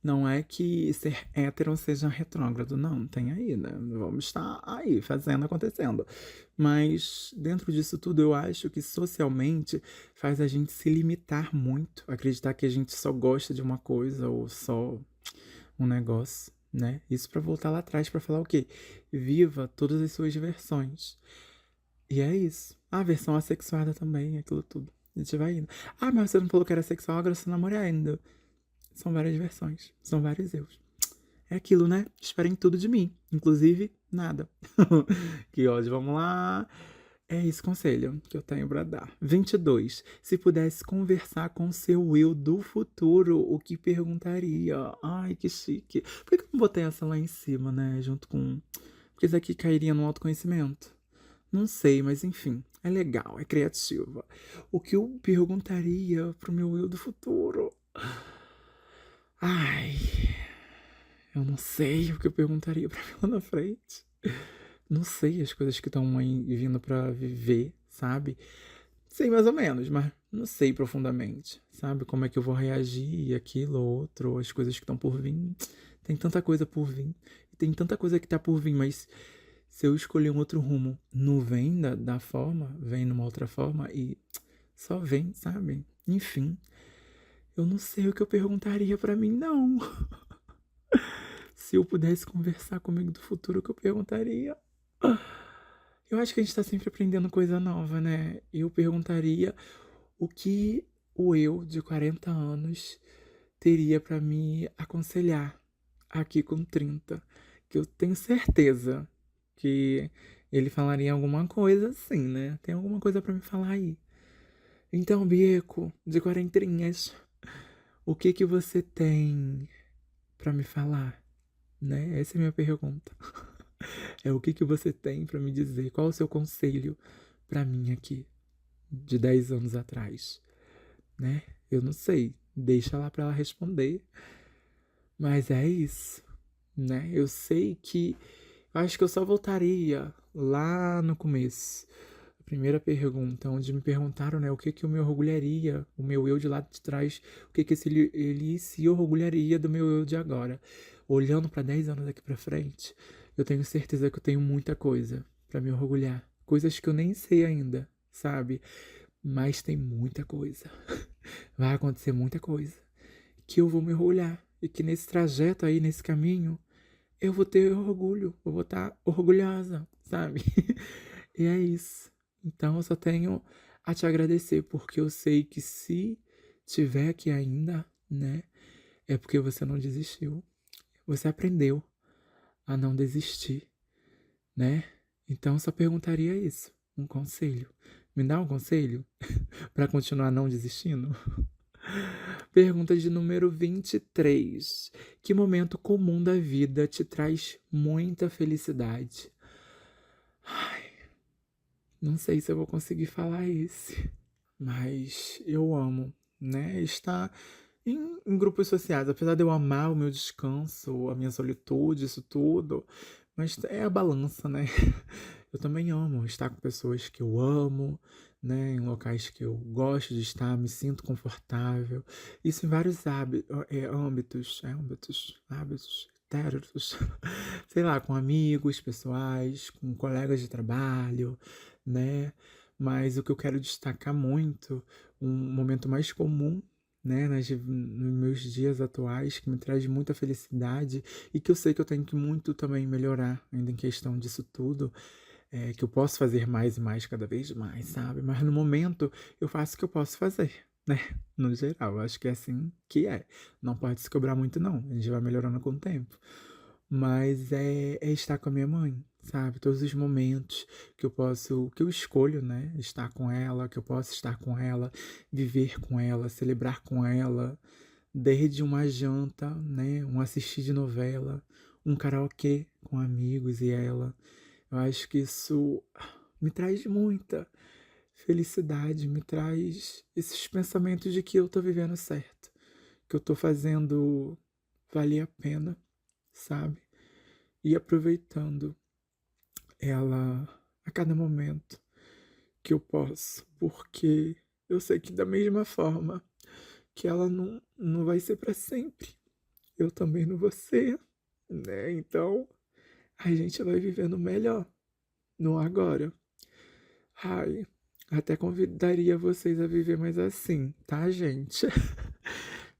não é que ser hétero seja retrógrado, não, tem aí, né? Vamos estar aí, fazendo, acontecendo. Mas dentro disso tudo, eu acho que socialmente faz a gente se limitar muito, acreditar que a gente só gosta de uma coisa ou só um negócio, né? Isso pra voltar lá atrás pra falar o quê? Viva todas as suas versões. E é isso. A versão assexuada também, aquilo tudo. A gente vai indo. Ah, mas você não falou que era sexual, agora você namora ainda. São várias versões, são vários eus. É aquilo, né? Esperem tudo de mim, inclusive nada. Que ódio, vamos lá. É esse conselho que eu tenho pra dar. 22. Se pudesse conversar com seu eu do futuro, o que perguntaria? Ai, que chique. Por que eu não botei essa lá em cima, né? Junto com. Porque isso aqui cairia no autoconhecimento. Não sei, mas enfim, é legal, é criativa. O que eu perguntaria pro meu eu do futuro? Ai, eu não sei o que eu perguntaria pra mim lá na frente. Não sei as coisas que estão aí vindo pra viver, sabe? Sei mais ou menos, mas não sei profundamente, sabe? Como é que eu vou reagir, aquilo, outro, as coisas que estão por vir. Tem tanta coisa por vir. E tem tanta coisa que tá por vir, mas se eu escolher um outro rumo, não vem da forma, vem numa outra forma e só vem, sabe? Enfim, eu não sei o que eu perguntaria pra mim, não. Se eu pudesse conversar comigo do futuro, o que eu perguntaria? Eu acho que a gente tá sempre aprendendo coisa nova, né? Eu perguntaria o que o eu de 40 anos teria pra me aconselhar aqui com 30, que eu tenho certeza que ele falaria alguma coisa assim, né? Tem alguma coisa pra me falar aí. Então, Bieco, de quarentrinhas, o que que você tem pra me falar, né? Essa é a minha pergunta. É o que que você tem pra me dizer? Qual o seu conselho pra mim aqui, de 10 anos atrás, né? Eu não sei. Deixa lá pra ela responder. Mas é isso, né? Eu sei que acho que eu só voltaria lá no começo. A primeira pergunta, onde me perguntaram, né, o que que eu me orgulharia, o meu eu de lá de trás, o que que ele se orgulharia do meu eu de agora. Olhando para 10 anos daqui para frente, eu tenho certeza que eu tenho muita coisa para me orgulhar, coisas que eu nem sei ainda, sabe? Mas tem muita coisa. Vai acontecer muita coisa que eu vou me orgulhar e que nesse trajeto aí, nesse caminho, eu vou ter orgulho, eu vou estar orgulhosa, sabe? E é isso. Então eu só tenho a te agradecer, porque eu sei que se tiver aqui ainda, né, é porque você não desistiu. Você aprendeu a não desistir, né? Então eu só perguntaria isso, um conselho. Me dá um conselho para continuar não desistindo? Pergunta de número 23. Que momento comum da vida te traz muita felicidade? Ai, não sei se eu vou conseguir falar esse, mas eu amo, né? Estar em grupos sociais, apesar de eu amar o meu descanso, a minha solitude, isso tudo, mas é a balança, né? Eu também amo estar com pessoas que eu amo, né? Em locais que eu gosto de estar, me sinto confortável. Isso em vários hábitos, hábitos, sei lá, com amigos pessoais, com colegas de trabalho, né? Mas o que eu quero destacar muito, um momento mais comum, né, nos meus dias atuais, que me traz muita felicidade e que eu sei que eu tenho que muito também melhorar, ainda em questão disso tudo, que eu posso fazer mais e mais cada vez mais, sabe? Mas no momento eu faço o que eu posso fazer, né? No geral, eu acho que é assim que é. Não pode se cobrar muito, não. A gente vai melhorando com o tempo. Mas é estar com a minha mãe, sabe? Todos os momentos que eu escolho, né? Estar com ela, que eu posso estar com ela, viver com ela, celebrar com ela, desde uma janta, né? Um assistir de novela, um karaokê com amigos e ela. Eu acho que isso me traz muita felicidade, me traz esses pensamentos de que eu tô vivendo certo, que eu tô fazendo valer a pena, sabe? E aproveitando ela a cada momento que eu posso, porque eu sei que da mesma forma que ela não vai ser para sempre, eu também não vou ser, né? Então a gente vai vivendo melhor no agora. Ai, até convidaria vocês a viver mais assim, tá, gente?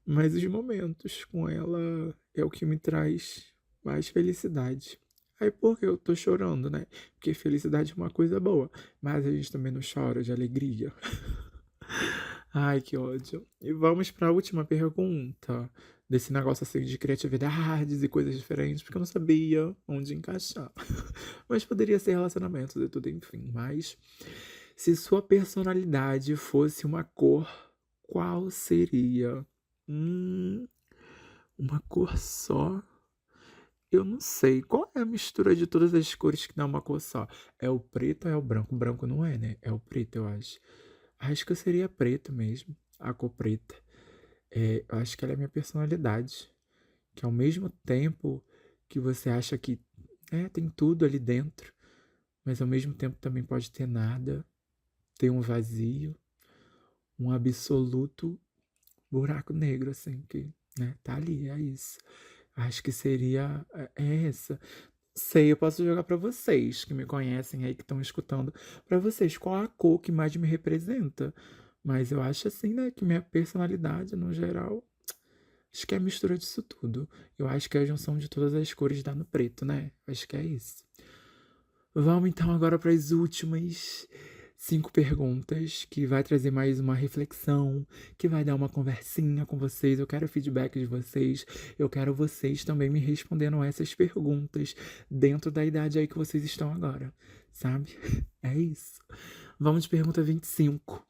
Mas os momentos com ela é o que me traz mais felicidade. Aí por que eu tô chorando, né? Porque felicidade é uma coisa boa, mas a gente também não chora de alegria. Ai, que ódio. E vamos para a última pergunta desse negócio assim de criatividades e coisas diferentes, porque eu não sabia onde encaixar. Mas poderia ser relacionamentos e tudo, enfim. Mas se sua personalidade fosse uma cor, qual seria? Uma cor só? eu não sei. Qual é a mistura de todas as cores que dá uma cor só? É o preto ou é o branco? O branco não é, né? É o preto, eu acho. Acho que seria preto mesmo. A cor preta. Eu acho que ela é a minha personalidade. Que ao mesmo tempo que você acha que tem tudo ali dentro, mas ao mesmo tempo também pode ter nada, ter um vazio, um absoluto buraco negro, assim, que, né, tá ali, é isso. Acho que seria essa. Sei, eu posso jogar pra vocês que me conhecem aí, que estão escutando, pra vocês qual a cor que mais me representa. Mas eu acho assim, né, que minha personalidade, no geral, acho que é a mistura disso tudo. Eu acho que é a junção de todas as cores dá no preto, né? Acho que é isso. Vamos então agora para as últimas 5 perguntas, que vai trazer mais uma reflexão, que vai dar uma conversinha com vocês. Eu quero o feedback de vocês. Eu quero vocês também me respondendo essas perguntas dentro da idade aí que vocês estão agora, sabe? É isso. Vamos de pergunta 25.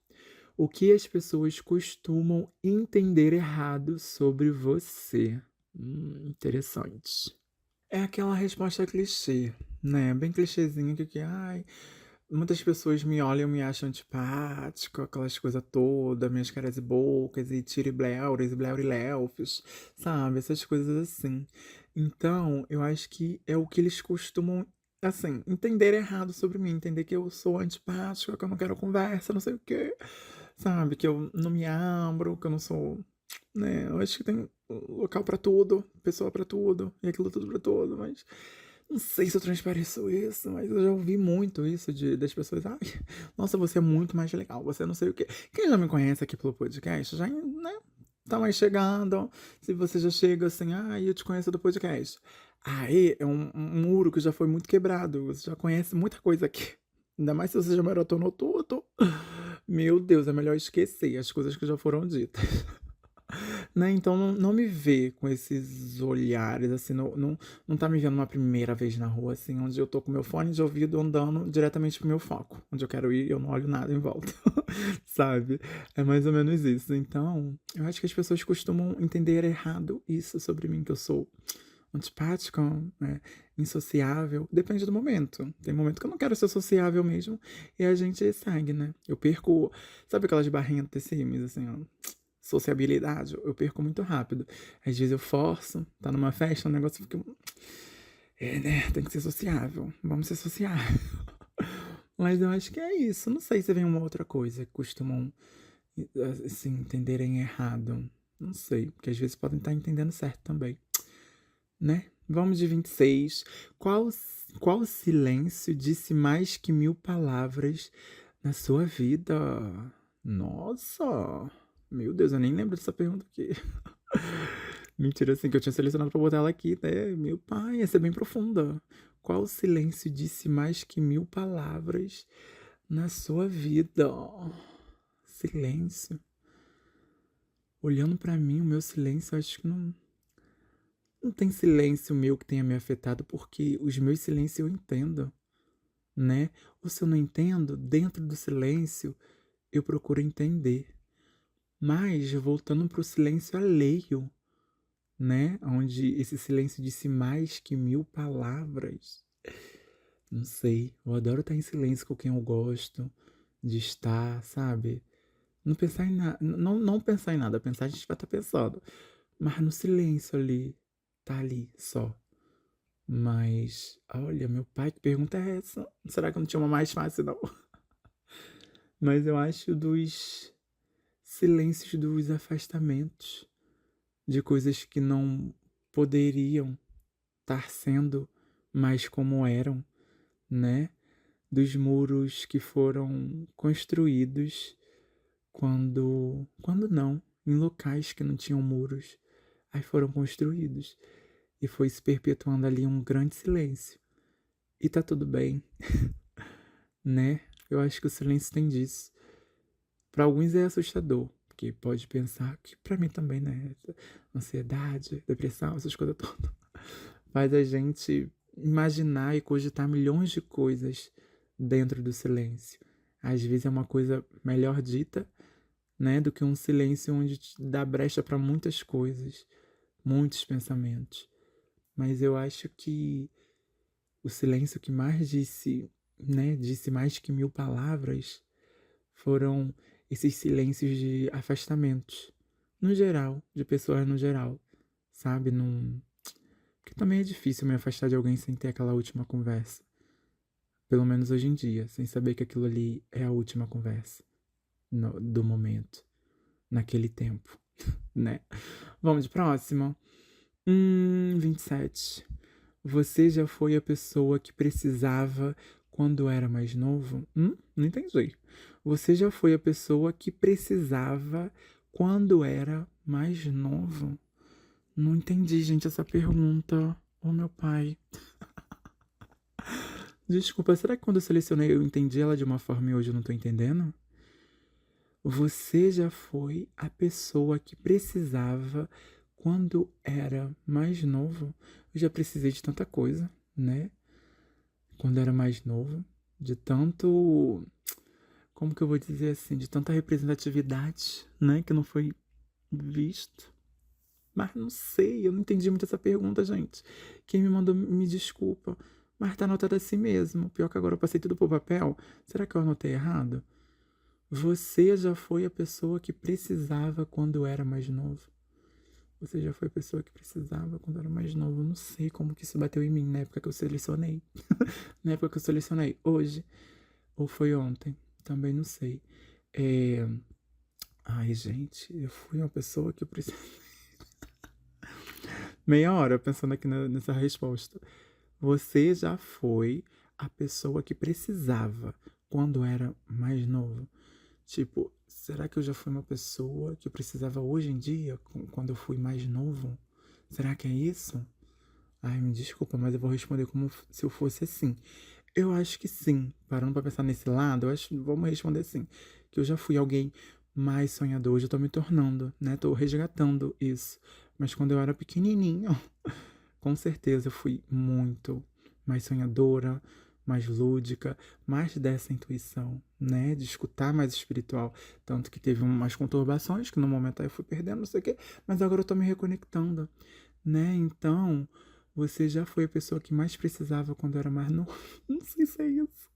O que as pessoas costumam entender errado sobre você? Interessante. É aquela resposta clichê, né? Bem clichêzinha ai, muitas pessoas me olham e me acham antipático, aquelas coisas todas, minhas caras e bocas, e tiribleuras, e bleurilelfos, sabe? Essas coisas assim. Então, eu acho que é o que eles costumam, assim, entender errado sobre mim, entender que eu sou antipática, que eu não quero conversa, não sei o quê, sabe? Que eu não me abro, que eu não sou, né? Eu acho que tem local pra tudo, pessoa pra tudo, e aquilo tudo pra tudo, mas não sei se eu transpareço isso, mas eu já ouvi muito isso das pessoas. Ai, nossa, você é muito mais legal, você não sei o quê. Quem já me conhece aqui pelo podcast, já, né, tá mais chegando. Se você já chega assim, eu te conheço do podcast. Aí é um muro que já foi muito quebrado, você já conhece muita coisa aqui. Ainda mais se você já maratonou tudo. Meu Deus, é melhor esquecer as coisas que já foram ditas. Né, então não me vê com esses olhares, assim, não tá me vendo uma primeira vez na rua, assim, onde eu tô com meu fone de ouvido andando diretamente pro meu foco. Onde eu quero ir, eu não olho nada em volta, sabe? É mais ou menos isso. Então, eu acho que as pessoas costumam entender errado isso sobre mim, que eu sou antipática, né, insociável. Depende do momento. Tem momento que eu não quero ser sociável mesmo, e a gente segue, né? Eu perco, sabe aquelas barrinhas de Sims, assim, ó, sociabilidade, eu perco muito rápido. Às vezes eu forço, tá numa festa, um negócio fica. Né? Tem que ser sociável. Vamos ser sociável. Mas eu acho que é isso. Não sei se vem uma outra coisa que costumam, assim, entenderem errado. Não sei, porque às vezes podem estar entendendo certo também, né? Vamos de 26. Qual, qual silêncio disse mais que 1000 palavras na sua vida? Nossa! Meu Deus, eu nem lembro dessa pergunta aqui. Mentira, assim, que eu tinha selecionado pra botar ela aqui, né? Meu pai, essa é bem profunda. Qual silêncio disse mais que 1000 palavras na sua vida? Silêncio. Olhando pra mim, o meu silêncio, acho que não tem silêncio meu que tenha me afetado, porque os meus silêncios eu entendo, né? Ou se eu não entendo, dentro do silêncio, eu procuro entender. Mas, voltando pro silêncio alheio, né? Onde esse silêncio disse mais que 1000 palavras. Não sei. Eu adoro estar em silêncio com quem eu gosto de estar, sabe? Não pensar em nada. Não pensar em nada. Pensar, a gente vai estar pensando. Mas no silêncio ali. Tá ali, só. Mas, olha, meu pai, que pergunta é essa? Será que eu não tinha uma mais fácil, não? Mas eu acho dos silêncios dos afastamentos. De coisas que não poderiam estar sendo mais como eram, né? Dos muros que foram construídos quando não, em locais que não tinham muros, aí foram construídos e foi se perpetuando ali um grande silêncio. E tá tudo bem, né? Eu acho que o silêncio tem disso. Para alguns é assustador, porque pode pensar que para mim também, né? Ansiedade, depressão, essas coisas todas. Faz a gente imaginar e cogitar milhões de coisas dentro do silêncio. Às vezes é uma coisa melhor dita, né, do que um silêncio onde te dá brecha para muitas coisas, muitos pensamentos. Mas eu acho que o silêncio que mais disse, né, disse mais que 1000 palavras, foram esses silêncios de afastamentos, no geral, de pessoas no geral, sabe? Porque também é difícil me afastar de alguém sem ter aquela última conversa. Pelo menos hoje em dia, sem saber que aquilo ali é a última conversa do momento, naquele tempo, né? Vamos de próximo? 27. Você já foi a pessoa que precisava quando era mais novo? Não entendi. Você já foi a pessoa que precisava quando era mais novo? Não entendi, gente, essa pergunta. Oh, meu pai. Desculpa, será que quando eu selecionei eu entendi ela de uma forma e hoje eu não tô entendendo? Você já foi a pessoa que precisava quando era mais novo? Eu já precisei de tanta coisa, né? Quando era mais novo, de tanto, como que eu vou dizer assim, de tanta representatividade, né, que não foi visto. Mas não sei, eu não entendi muito essa pergunta, gente. Quem me mandou, me desculpa. Mas tá anotado assim mesmo. Pior que agora eu passei tudo pro papel. Será que eu anotei errado? Você já foi a pessoa que precisava quando era mais novo? Você já foi a pessoa que precisava quando era mais novo? Eu não sei como que isso bateu em mim na época que eu selecionei. Na época que eu selecionei. Hoje. Ou foi ontem? Também não sei. É... Ai, gente, eu fui uma pessoa que eu precisava. Meia hora pensando aqui nessa resposta. Você já foi a pessoa que precisava quando era mais novo? Tipo, será que eu já fui uma pessoa que eu precisava hoje em dia, quando eu fui mais novo? Será que é isso? Ai, me desculpa, mas eu vou responder como se eu fosse assim. Eu acho que sim. Parando pra pensar nesse lado, eu acho, vamos responder sim. Que eu já fui alguém mais sonhador, hoje eu tô me tornando, né? Tô resgatando isso. Mas quando eu era pequenininho, com certeza eu fui muito mais sonhadora, mais lúdica, mais dessa intuição, né? De escutar mais espiritual. Tanto que teve umas conturbações que no momento aí eu fui perdendo, não sei o quê. Mas agora eu tô me reconectando, né? Então, você já foi a pessoa que mais precisava quando era mais novo. Não sei se é isso.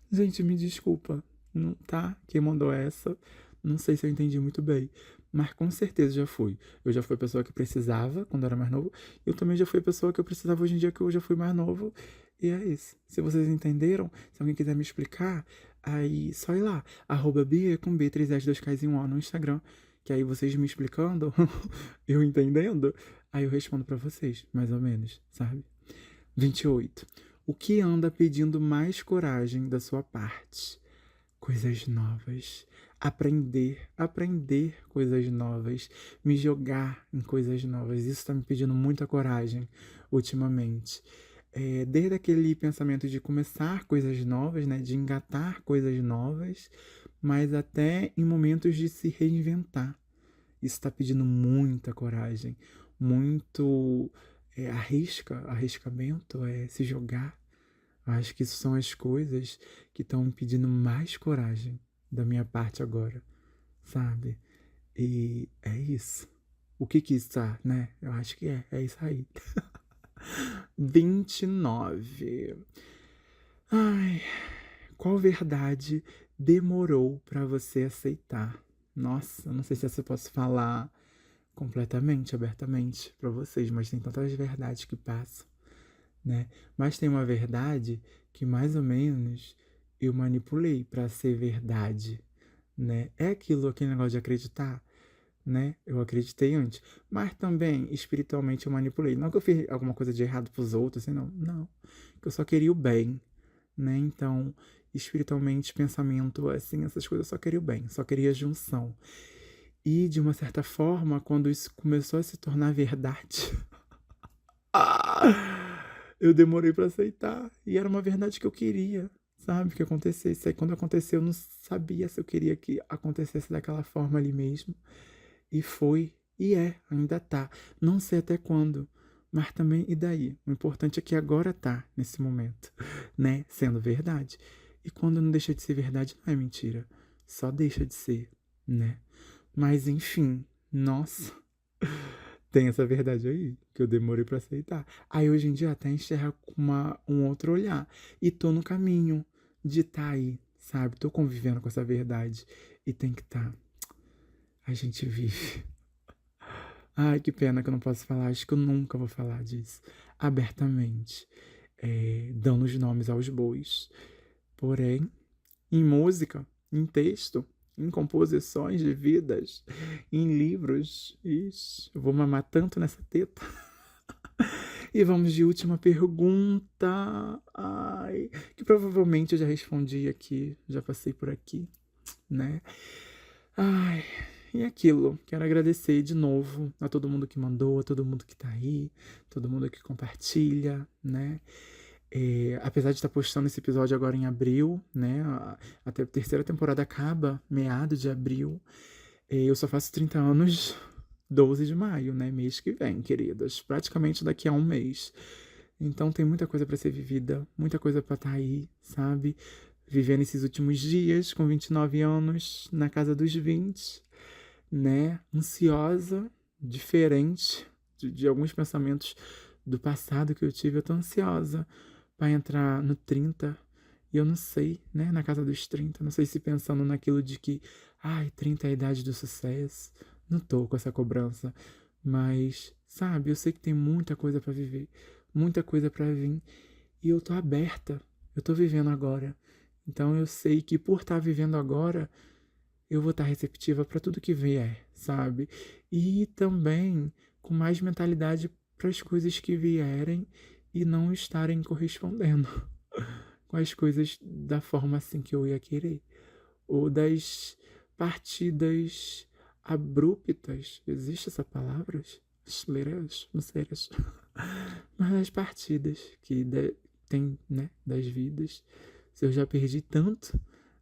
Gente, me desculpa, não tá? Quem mandou essa? Não sei se eu entendi muito bem, mas com certeza já fui. Eu já fui a pessoa que precisava quando era mais novo. Eu também já fui a pessoa que eu precisava hoje em dia que eu já fui mais novo. E é isso. Se vocês entenderam, se alguém quiser me explicar, aí só ir lá, @Bia com B, 3S, 2Ks e 1O no Instagram. Que aí vocês me explicando, eu entendendo, aí eu respondo pra vocês, mais ou menos, sabe? 28. O que anda pedindo mais coragem da sua parte? Coisas novas. Aprender coisas novas. Me jogar em coisas novas. Isso tá me pedindo muita coragem ultimamente. Desde aquele pensamento de começar coisas novas, né? De engatar coisas novas, mas até em momentos de se reinventar. Isso está pedindo muita coragem, muito arriscamento, se jogar. Acho que isso são as coisas que estão me pedindo mais coragem da minha parte agora, sabe? E é isso. O que que está, né? Eu acho que é isso aí. 29. Ai, qual verdade demorou pra você aceitar? Nossa, não sei se essa eu posso falar completamente, abertamente pra vocês, mas tem tantas verdades que passam, né? Mas tem uma verdade que mais ou menos eu manipulei pra ser verdade, né? É aquele negócio de acreditar, né? Eu acreditei antes, mas também espiritualmente eu manipulei. Não que eu fiz alguma coisa de errado pros outros, assim, não, não. Que eu só queria o bem, né? Então, espiritualmente, pensamento, assim, essas coisas, eu só queria o bem, só queria a junção. E, de uma certa forma, quando isso começou a se tornar verdade, eu demorei pra aceitar. E era uma verdade que eu queria, sabe? Que acontecesse. Aí, quando aconteceu, eu não sabia se eu queria que acontecesse daquela forma ali mesmo. E foi. E ainda tá. Não sei até quando. Mas também, e daí? O importante é que agora tá, nesse momento, né? Sendo verdade. E quando não deixa de ser verdade, não é mentira. Só deixa de ser, né? Mas enfim, nossa. Tem essa verdade aí, que eu demorei pra aceitar. Aí hoje em dia até enxerga com um outro olhar. E tô no caminho de tá aí, sabe? Tô convivendo com essa verdade. E tem que tá. A gente vive. Ai, que pena que eu não posso falar. Acho que eu nunca vou falar disso abertamente. Dando os nomes aos bois. Porém, em música, em texto, em composições de vidas, em livros. Ixi, eu vou mamar tanto nessa teta. E vamos de última pergunta. Ai, que provavelmente eu já respondi aqui, já passei por aqui, né? Ai, e aquilo. Quero agradecer de novo a todo mundo que mandou, a todo mundo que tá aí, todo mundo que compartilha, né? Apesar de estar postando esse episódio agora em abril, né? A terceira temporada acaba meado de abril. Eu só faço 30 anos 12 de maio, né? Mês que vem, queridas. Praticamente daqui a um mês. Então tem muita coisa para ser vivida, muita coisa para estar aí, sabe? Vivendo esses últimos dias com 29 anos, na casa dos 20, né? Ansiosa, diferente de alguns pensamentos do passado que eu tive. Eu tô ansiosa para entrar no 30 e eu não sei, né? Na casa dos 30, não sei se pensando naquilo de que, ai, 30 é a idade do sucesso. Não tô com essa cobrança, mas, sabe, eu sei que tem muita coisa para viver, muita coisa para vir e eu tô aberta. Eu tô vivendo agora. Então eu sei que por estar vivendo agora, eu vou estar receptiva para tudo que vier, sabe? E também com mais mentalidade para as coisas que vierem e não estarem correspondendo com as coisas da forma assim que eu ia querer. Ou das partidas abruptas. Existe essa palavra? Esleiras? Não sei. Mas das partidas tem, né? Das vidas. Se eu já perdi tanto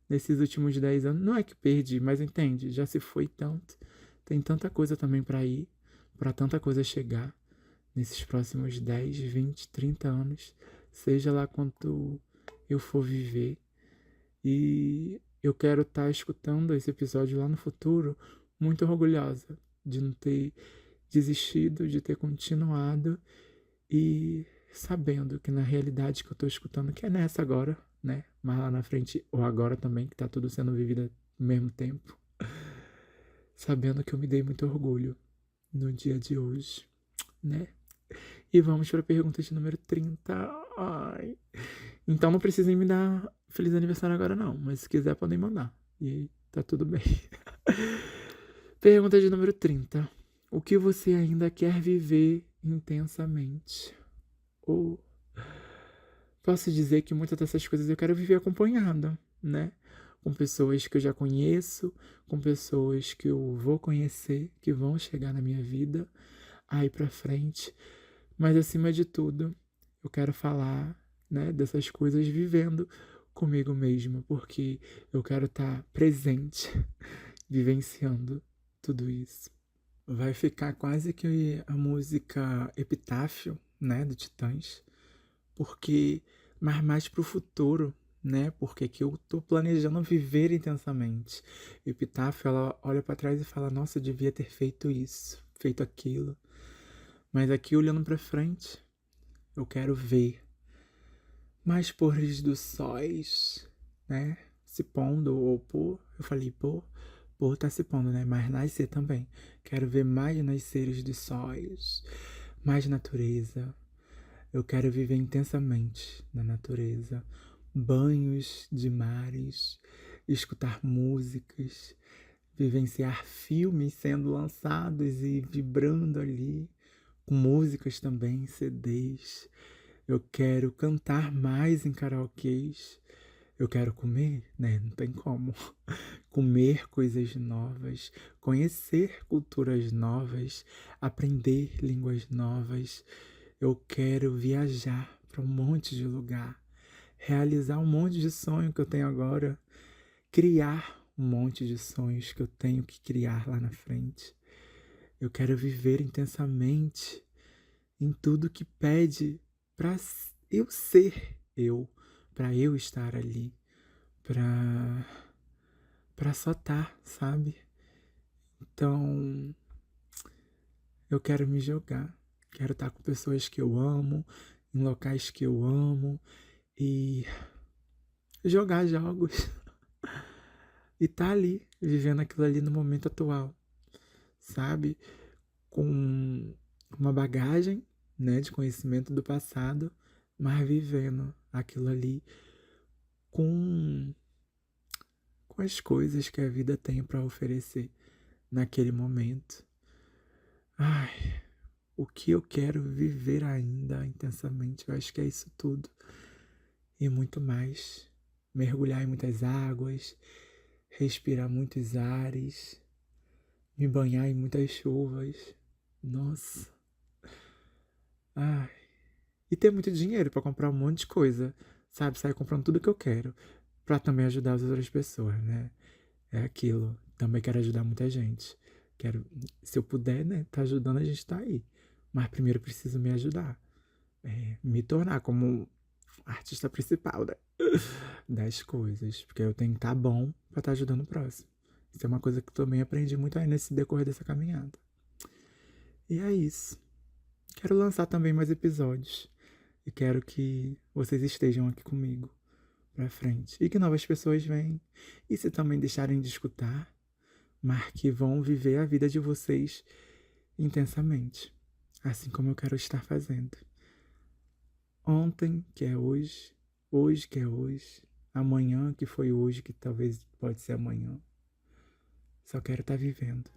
nesses últimos 10 anos. Não é que perdi, mas entende? Já se foi tanto. Tem tanta coisa também para ir. Para tanta coisa chegar nesses próximos 10, 20, 30 anos. Seja lá quanto eu for viver. E eu quero estar escutando esse episódio lá no futuro muito orgulhosa de não ter desistido, de ter continuado e sabendo que na realidade que eu tô escutando, que é nessa agora, né? Mas lá na frente, ou agora também, que tá tudo sendo vivido ao mesmo tempo, sabendo que eu me dei muito orgulho no dia de hoje, né? E vamos para a pergunta de número 30. Ai. Então não precisem me dar feliz aniversário agora não, mas se quiser podem mandar. E tá tudo bem. Pergunta de número 30. O que você ainda quer viver intensamente? Ou posso dizer que muitas dessas coisas eu quero viver acompanhada, né? Com pessoas que eu já conheço, com pessoas que eu vou conhecer, que vão chegar na minha vida aí pra frente. Mas acima de tudo, eu quero falar, né, dessas coisas vivendo comigo mesma, porque eu quero estar presente, vivenciando tudo isso. Vai ficar quase que a música Epitáfio, né, do Titãs, porque mais pro futuro, né? Porque que eu tô planejando viver intensamente. Epitáfio, ela olha para trás e fala: "Nossa, eu devia ter feito isso, feito aquilo". Mas aqui olhando para frente, eu quero ver mais pôres do sóis, né? Se pondo ou pôr. Eu falei pôr tá se pondo, né? Mas nascer também. Quero ver mais nasceres de sóis, mais natureza. Eu quero viver intensamente na natureza, banhos de mares, escutar músicas, vivenciar filmes sendo lançados e vibrando ali, com músicas também, CDs. Eu quero cantar mais em karaokês. Eu quero comer, né? Não tem como. Comer coisas novas, conhecer culturas novas, aprender línguas novas. Eu quero viajar para um monte de lugar, realizar um monte de sonho que eu tenho agora, criar um monte de sonhos que eu tenho que criar lá na frente. Eu quero viver intensamente em tudo que pede para eu ser eu, para eu estar ali, para só estar, sabe? Então, Eu quero me jogar. Quero estar com pessoas que eu amo, em locais que eu amo e jogar jogos e tá ali, vivendo aquilo ali no momento atual, sabe? Com uma bagagem, né, de conhecimento do passado, mas vivendo aquilo ali com, com as coisas que a vida tem para oferecer naquele momento. Ai, o que eu quero viver ainda intensamente, eu acho que é isso tudo e muito mais. Mergulhar em muitas águas, respirar muitos ares, me banhar em muitas chuvas. Nossa. Ai. E ter muito dinheiro pra comprar um monte de coisa, sabe? Sair comprando tudo que eu quero. Pra também ajudar as outras pessoas, né? É aquilo. Também quero ajudar muita gente. Quero, se eu puder, né? Tá ajudando, a gente tá aí. Mas primeiro preciso me ajudar. Me tornar como artista principal, né? Das coisas. Porque eu tenho que estar bom pra estar ajudando o próximo. Isso é uma coisa que eu também aprendi muito aí nesse decorrer dessa caminhada. E é isso. Quero lançar também mais episódios. E quero que vocês estejam aqui comigo pra frente. E que novas pessoas venham. E se também deixarem de escutar, mas que vão viver a vida de vocês intensamente. Assim como eu quero estar fazendo. Ontem, que é hoje que é hoje, amanhã que foi hoje, que talvez pode ser amanhã. Só quero estar vivendo.